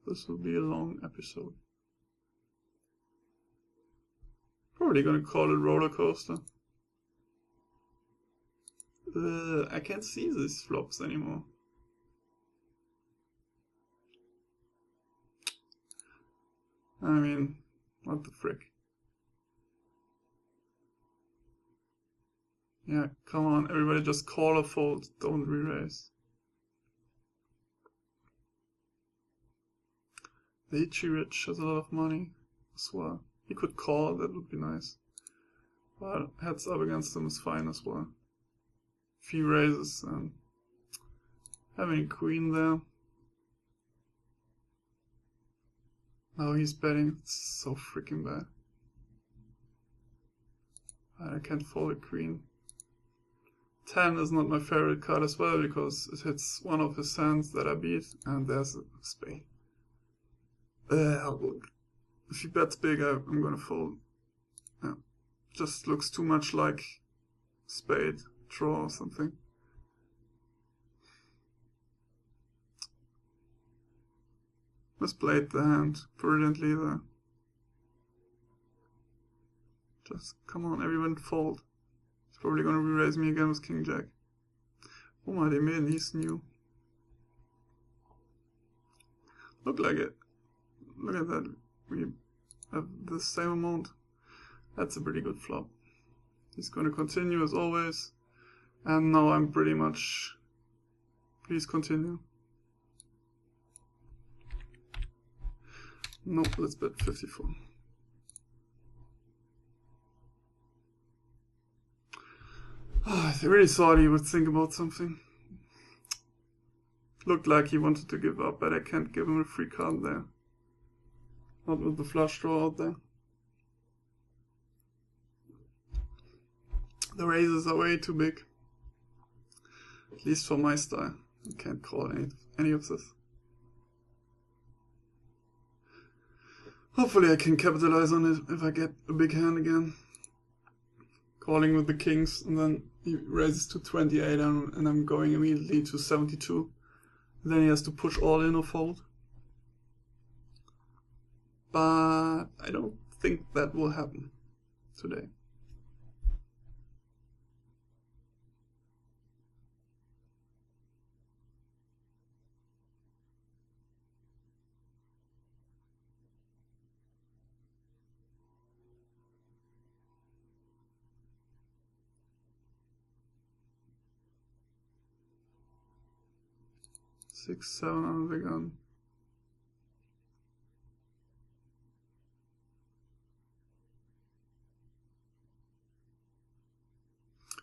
This will be a long episode. Probably gonna call it Rollercoaster. I can't see these flops anymore. I mean, what the frick. Yeah, come on, everybody just call or fold, don't re-raise. The Itchy Rich has a lot of money as well. He could call, that would be nice. But heads up against him is fine as well. If he raises and having a queen there. Now he's betting, it's so freaking bad. I can't fold a queen. 10 is not my favorite card as well, because it hits one of his hands that I beat, and there's a spade. If he bets big, I'm gonna fold. Yeah. Just looks too much like spade, draw or something. Misplayed the hand brilliantly there. Just come on, everyone fold. He's probably gonna re-raise me again with King Jack. Oh my, they made an ace new. Look like it. Look at that. We have the same amount. That's a pretty good flop. He's gonna continue as always. And now I'm pretty much... Please continue. Nope, let's bet 54. Oh, I really thought he would think about something. Looked like he wanted to give up, but I can't give him a free card there. Not with the flush draw out there. The raises are way too big. At least for my style. I can't call any of this. Hopefully I can capitalize on it if I get a big hand again. Calling with the kings, and then he raises to 28 and I'm going immediately to 72. Then he has to push all in or fold. But I don't think that will happen today. 6, 7 on the gun.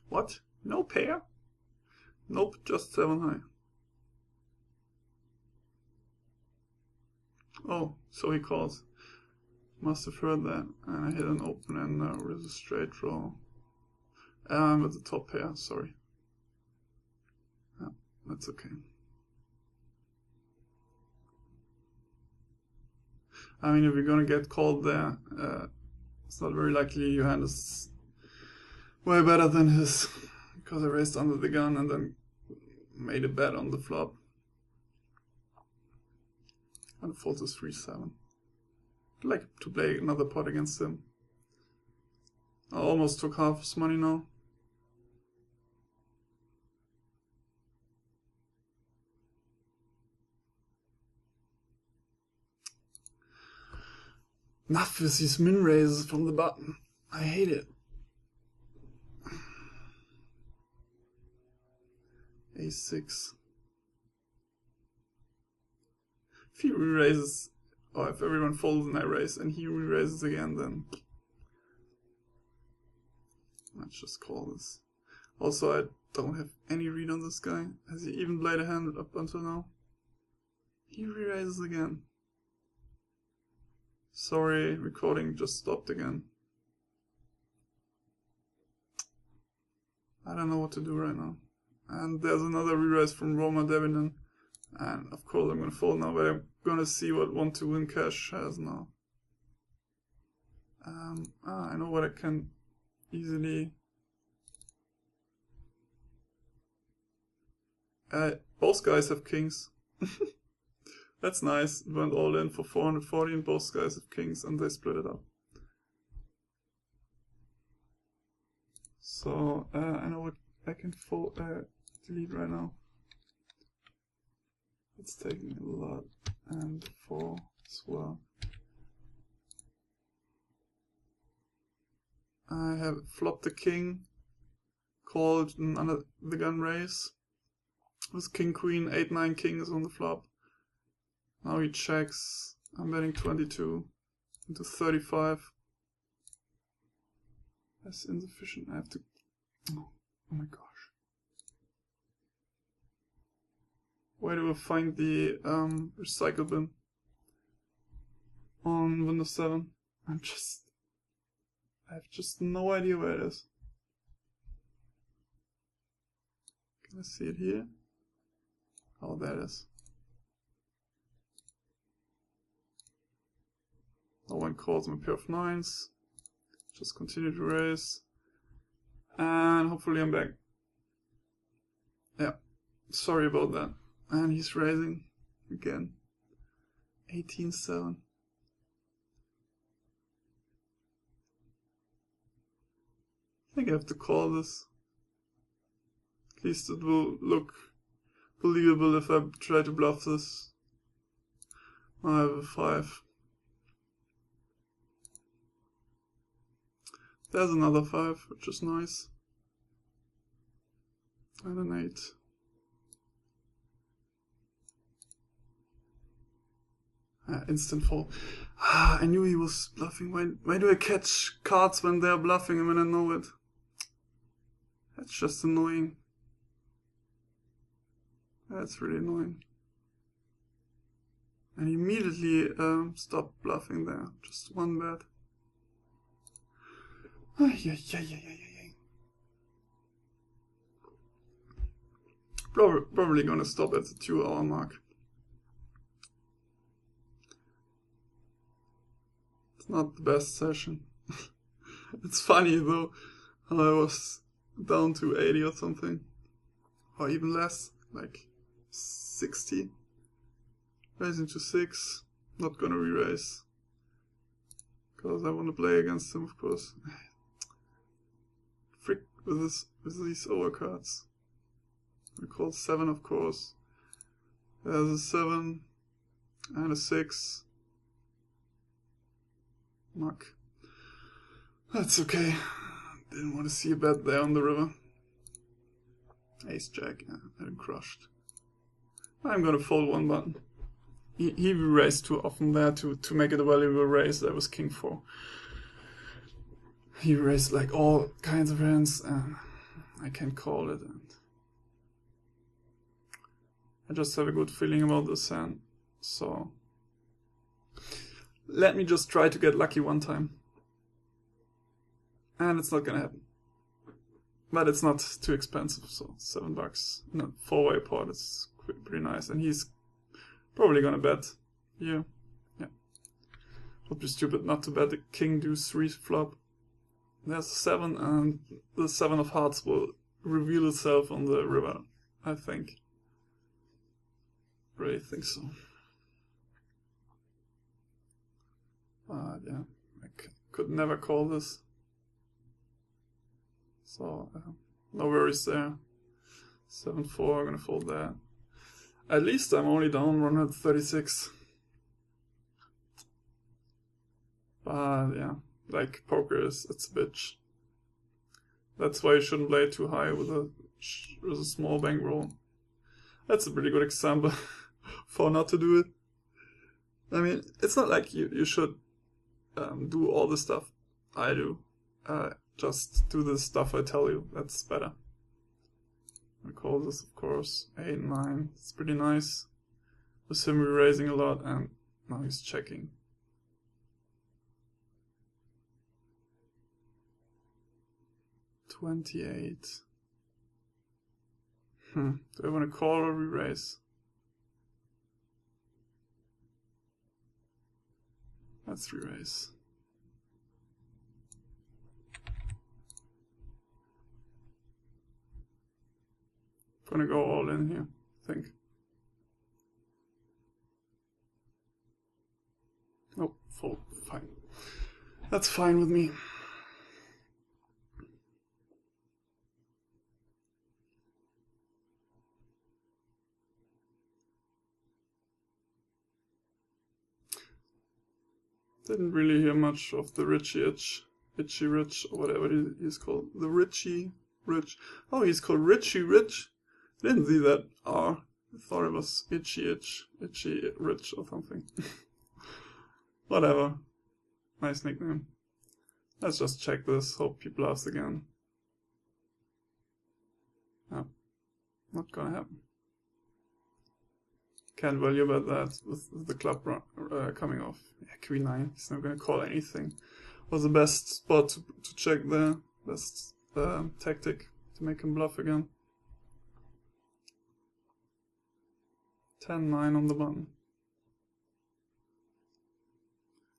What? No pair? Nope, just 7 high. Oh, so he calls. Must have heard that. And I hit an open end with a straight draw. With the top pair, sorry. Yeah, that's okay. I mean, if you're gonna get called there, it's not very likely your hand is way better than his, because I raised under the gun and then made a bet on the flop. And folds is 3-7. I'd like to play another pot against him. I almost took half his money now. Enough with these min raises from the button. I hate it. A6. If he re-raises, or if everyone folds and I raise and he re-raises again, then let's just call this. Also, I don't have any read on this guy. Has he even played a hand up until now? He re-raises again. Sorry, recording just stopped again. I don't know what to do right now. And there's another re-raise from Roma Devinen. And of course I'm gonna fold now, but I'm gonna see what 1-2 win cash has now. I know what I can easily. Both guys have kings. That's nice. It went all in for 440 and both guys have kings and they split it up. So I know what I can delete right now. It's taking a lot, and 4 as well. I have flopped the king, called under the gun raise. With king queen, 8-9 king is on the flop. Now he checks. I'm betting 22 into 35. That's insufficient. I have to. Oh my gosh. Where do I find the recycle bin? On Windows 7. I have just no idea where it is. Can I see it here? Oh, there it is. No one calls my pair of 9s. Just continue to raise. And hopefully I'm back. Yeah, sorry about that. And he's raising again. 18-7. I think I have to call this. At least it will look believable if I try to bluff this. I have a 5. There's another 5, which is nice. And an 8. Instant fall. I knew he was bluffing. Why do I catch cards when they're bluffing and when I know it? That's just annoying. That's really annoying. And he immediately stopped bluffing there. Just one bet. Probably gonna stop at the 2-hour mark. It's not the best session. It's funny though, how I was down to 80 or something. Or even less, like 60. Raising to 6. Not gonna re-raise. Because I want to play against him, of course. Frick with these overcards. We call 7, of course. There's a 7 and a 6. Muck. That's okay. Didn't want to see a bet there on the river. Ace Jack, yeah, and crushed. I'm gonna fold one button. He raised too often there to make it a valuable raise. That was king 4. He raised like all kinds of hands, and I can't call it. And I just have a good feeling about this hand, so let me just try to get lucky one time. And it's not gonna happen. But it's not too expensive, so $7. No, 4-way pot is pretty nice, and he's probably gonna bet here. Yeah. Would be stupid not to bet the king deuce 3 flop. There's a 7, and the 7 of hearts will reveal itself on the river, I think. Really think so. Yeah, I could never call this. So, no worries there. 7-4, I'm gonna fold that. At least I'm only down 136. But yeah, like poker it's a bitch. That's why you shouldn't play too high with a small bankroll. That's a pretty good example for not to do it. I mean, it's not like you should do all the stuff I do. Just do the stuff I tell you. That's better. I call this, of course, 8-9. It's pretty nice. With him re-raising a lot, and now he's checking. $28. Do I want to call or re-raise? Let's re-raise. Gonna go all in here, I think. Nope, fold. Fine. That's fine with me. Didn't really hear much of the Itchy Rich, or whatever he's called. The Richie Rich. Oh, he's called Richie Rich. Didn't see that R. I thought it was Itchy Rich or something. Whatever. Nice nickname. Let's just check this. Hope he bluffs again. No. Not gonna happen. Can't value bet that with the club coming off. Yeah, Queen 9. He's not gonna call anything. Was the best spot to check there. Best tactic to make him bluff again. 10-9 on the button.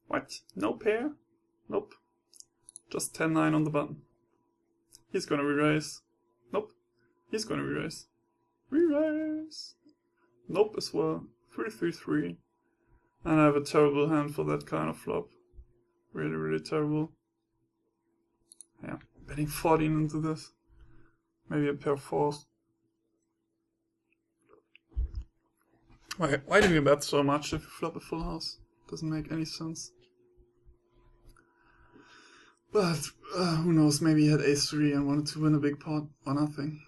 What? No pair? Nope. Just 10-9 on the button. He's gonna re-raise. Nope. He's gonna re-raise. Re-raise. Nope as well. 3-3-3. And I have a terrible hand for that kind of flop. Really, really terrible. Yeah. Betting 14 into this. Maybe a pair of 4s. Why do you bet so much if you flop a full house? Doesn't make any sense. But who knows, maybe he had ace-3 and wanted to win a big pot or nothing.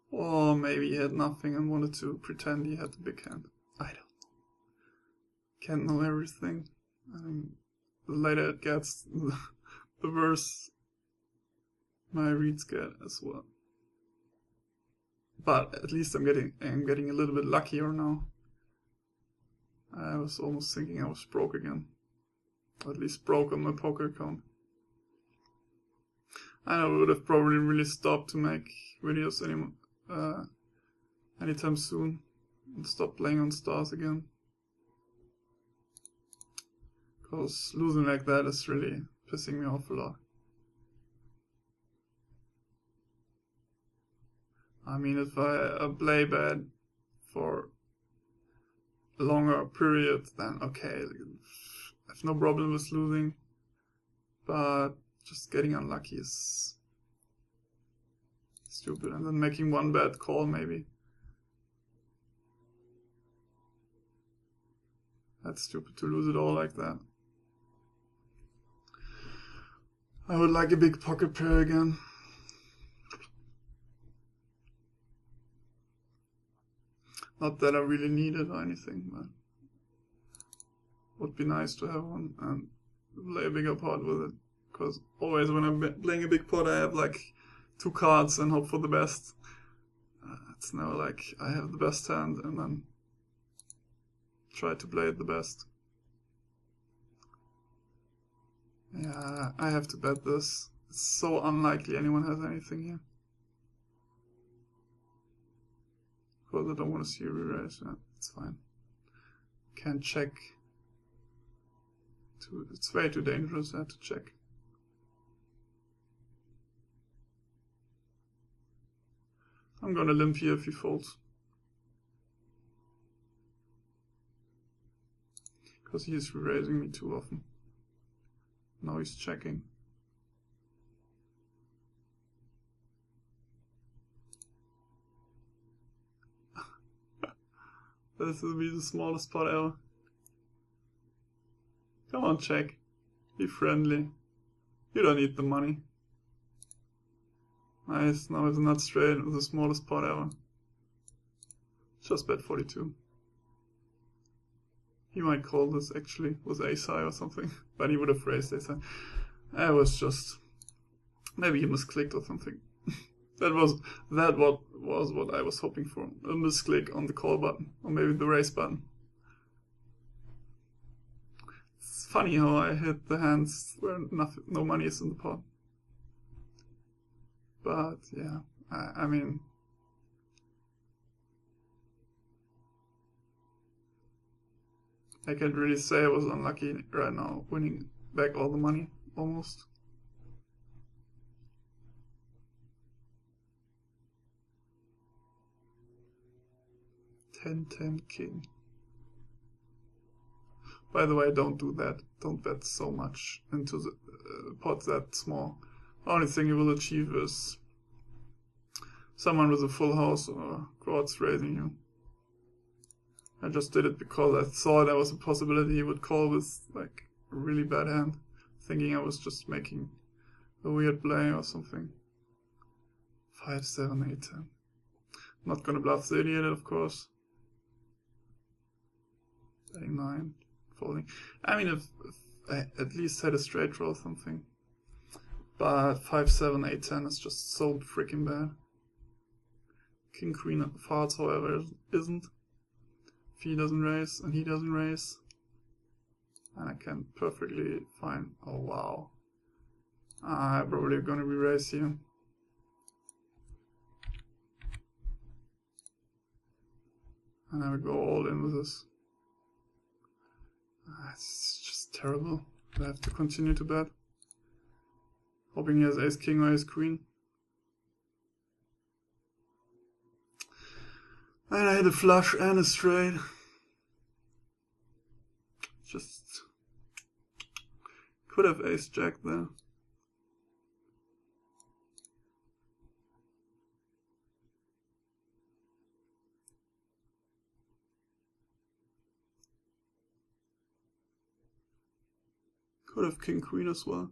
Or maybe he had nothing and wanted to pretend he had the big hand. I don't know. Can't know everything. The later it gets, the worse my reads get as well. But at least I'm getting a little bit luckier now. I was almost thinking I was broke again. Or at least broke on my poker account. I would have probably really stopped to make videos anytime soon and stop playing on stars again. Because losing like that is really pissing me off a lot. I mean, if I play bad for a longer period, then okay, I have no problem with losing. But just getting unlucky is stupid. And then making one bad call, maybe. That's stupid to lose it all like that. I would like a big pocket pair again. Not that I really need it or anything, but would be nice to have one and play a bigger pot with it. Because always when I'm playing a big pot, I have like 2 cards and hope for the best. It's never like I have the best hand and then try to play it the best. Yeah, I have to bet this. It's so unlikely anyone has anything here. Because I don't want to see a re-raise. Yeah, it's fine. Can't check. It's way too dangerous. I have to check. I'm gonna limp here if he folds. Because he's re-raising me too often. Now he's checking. This will be the smallest pot ever. Come on, check. Be friendly. You don't need the money. Nice, now it's not straight with the smallest pot ever. Just bet 42. He might call this actually with ace high or something, but he would have raised ace high. I was just... maybe he misclicked or something. That was what I was hoping for. A misclick on the call button, or maybe the raise button. It's funny how I hit the hands where no money is in the pot. But yeah, I mean, I can't really say I was unlucky right now, winning back all the money, almost. $10-10 king. By the way, don't do that. Don't bet so much into the pot that small. The only thing you will achieve is someone with a full house or quads raising you. I just did it because I thought there was a possibility he would call with like a really bad hand, thinking I was just making a weird play or something. 5, 7, 8, 10. Not gonna bluff the idiot, of course. Betting 9, folding. I mean, if I at least had a straight draw or something. But 5, 7, 8, 10 is just so freaking bad. King, queen, and hearts, however, isn't. If he doesn't raise and he doesn't raise, and I can perfectly fine. Oh wow! I'm probably gonna re-raise here. And I will go all in with this. It's just terrible. I have to continue to bet. Hoping he has ace king or ace queen. And I had a flush and a straight. Just could have ace jack there. Could have king queen as well.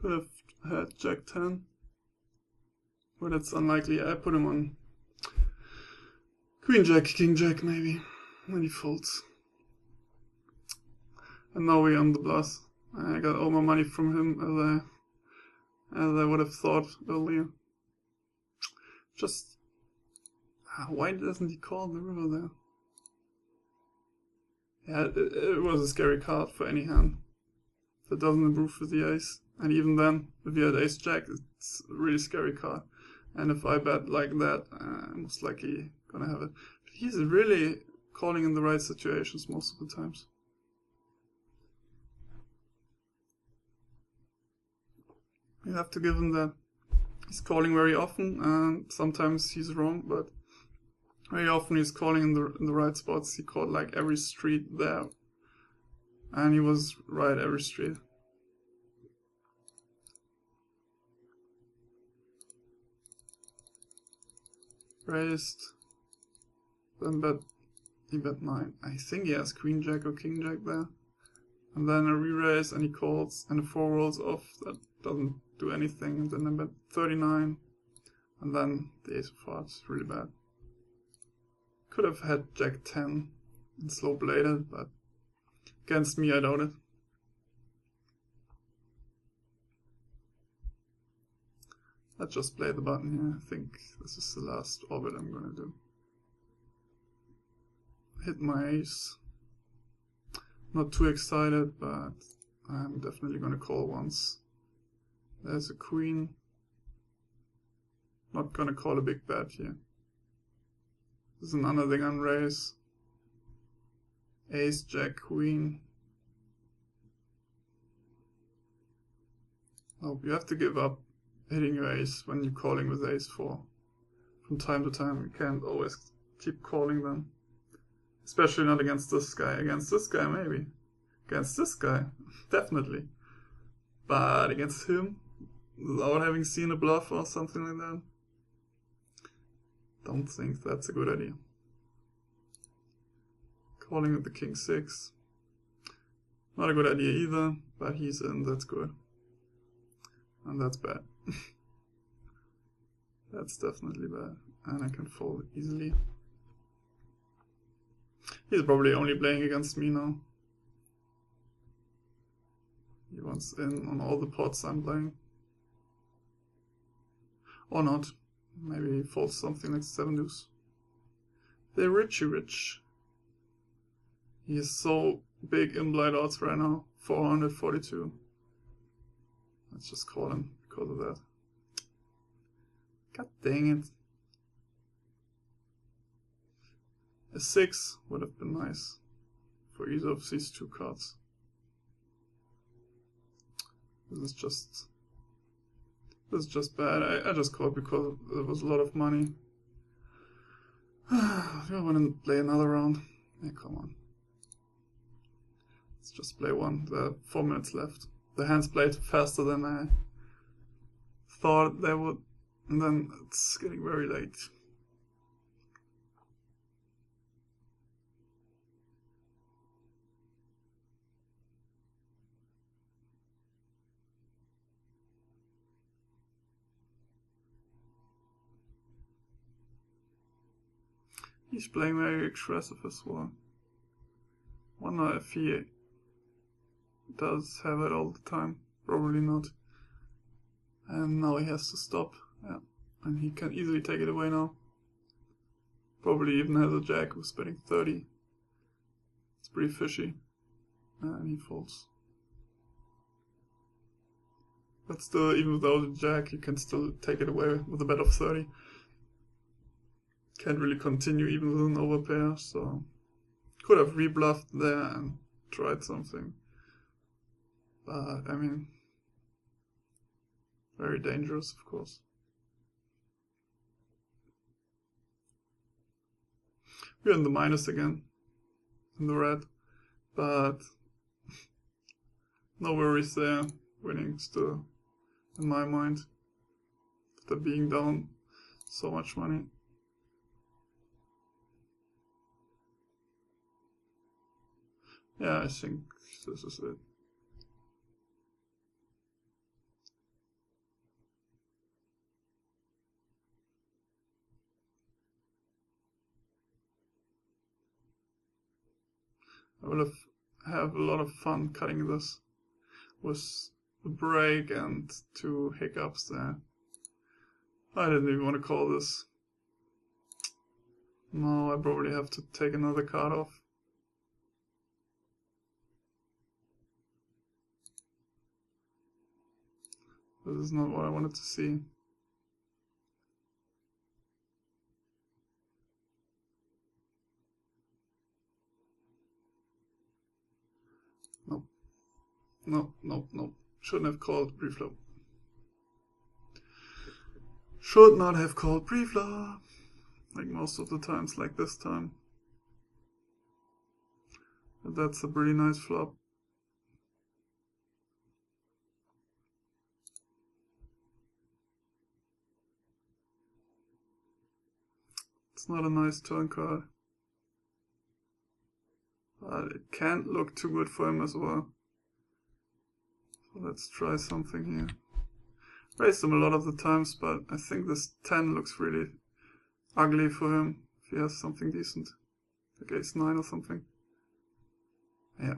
Could have had jack 10. But it's unlikely. I put him on queen jack, king jack maybe. When he folds. And now we're on the bluff. I got all my money from him as I would have thought earlier. Just why doesn't he call the river there? Yeah, it was a scary card for any hand. If it doesn't improve with the ace. And even then, if you had ace jack, it's a really scary card. And if I bet like that, I'm most likely gonna have it. But he's really calling in the right situations most of the times. You have to give him that. He's calling very often, and sometimes he's wrong, but very often he's calling in the right spots. He called like every street there, and he was right every street. Raised, Then he bet 9. I think he has Queen Jack or King Jack there. And then a re-raise and he calls and the 4 rolls off. That doesn't do anything. And then I bet 39. And then the Ace of Hearts, really bad. Could have had Jack 10 and slow bladed, but against me I doubt it. Let's just play the button here. I think this is the last orbit I'm gonna do. Hit my ace. Not too excited, but I'm definitely gonna call once. There's a queen. Not gonna call a big bet here. This is another thing on raise. Ace, Jack, Queen. Oh, you have to give up hitting your ace when you're calling with ace 4. From time to time, you can't always keep calling them. Especially not against this guy. Against this guy, maybe. Against this guy, definitely. But against him, without having seen a bluff or something like that, don't think that's a good idea. Calling with the King 6. Not a good idea either, but he's in, that's good. And that's bad. That's definitely bad. And I can fold easily. He's probably only playing against me now. He wants in on all the pots I'm playing. Or not. Maybe he folds something like 7 deuce. They're rich. He is so big in blind odds right now. 442. Let's just call him because of that. God dang it. A 6 would have been nice for either of these 2 cards. This is just bad. I just called because there was a lot of money. I want to play another round. Yeah, come on. Let's just play one. There are 4 minutes left. The hands played faster than I thought they would. And then it's getting very late. He's playing very aggressive as well. Wonder if he does have it all the time. Probably not. And now he has to stop. Yeah. And he can easily take it away now. Probably even has a jack who's betting 30. It's pretty fishy. And he folds. But still, even without a jack, you can still take it away with a bet of 30. Can't really continue even with an overpair, so could have rebluffed there and tried something. But, I mean, very dangerous, of course. We're in the minus again, in the red, but no worries there. Winning still, in my mind, after being down so much money. Yeah, I think this is it. I will have a lot of fun cutting this with a break and 2 hiccups there. I didn't even want to call this. No, I probably have to take another card off. This is not what I wanted to see. Nope. Shouldn't have called preflop. Should not have called preflop. Like most of the times, like this time. But that's a pretty nice flop. It's not a nice turn card. but it can't look too good for him as well. So let's try something here. Raised him a lot of the times, but I think this 10 looks really ugly for him if he has something decent, like ace 9 or something. Yeah.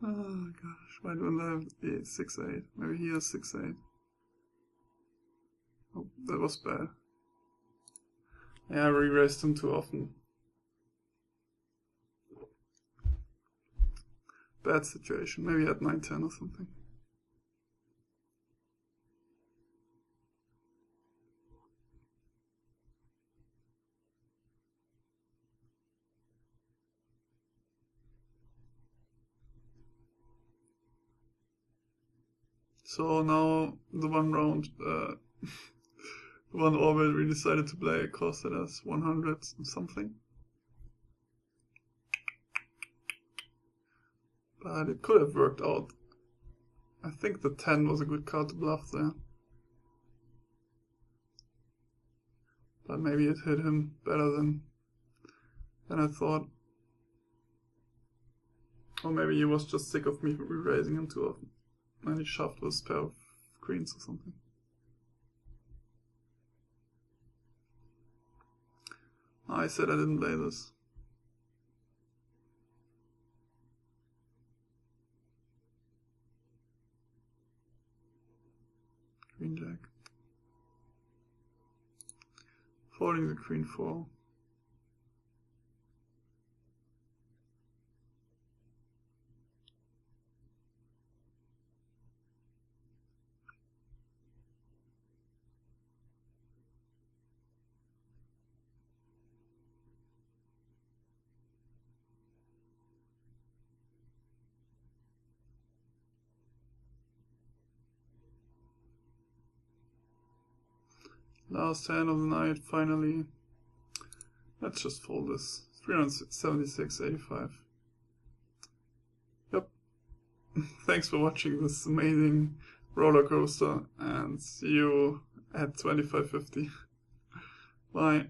Oh gosh, why don't I have the 6-8? Maybe he has 6-8. Oh, that was bad. Yeah, I re-raised him too often. Bad situation. Maybe he had 9-10 or something. So now the one round, the one orbit, we decided to play a course that has 100 something. But it could have worked out. I think the 10 was a good card to bluff there. But maybe it hit him better than I thought. Or maybe he was just sick of me re-raising him too often. And he shoved with a pair of queens or something. I said I didn't play this. Queen jack. Folding the queen 4. Last hand of the night, finally. Let's just fold this. 376.85. Yep. Thanks for watching this amazing roller coaster, and see you at 25.50. Bye.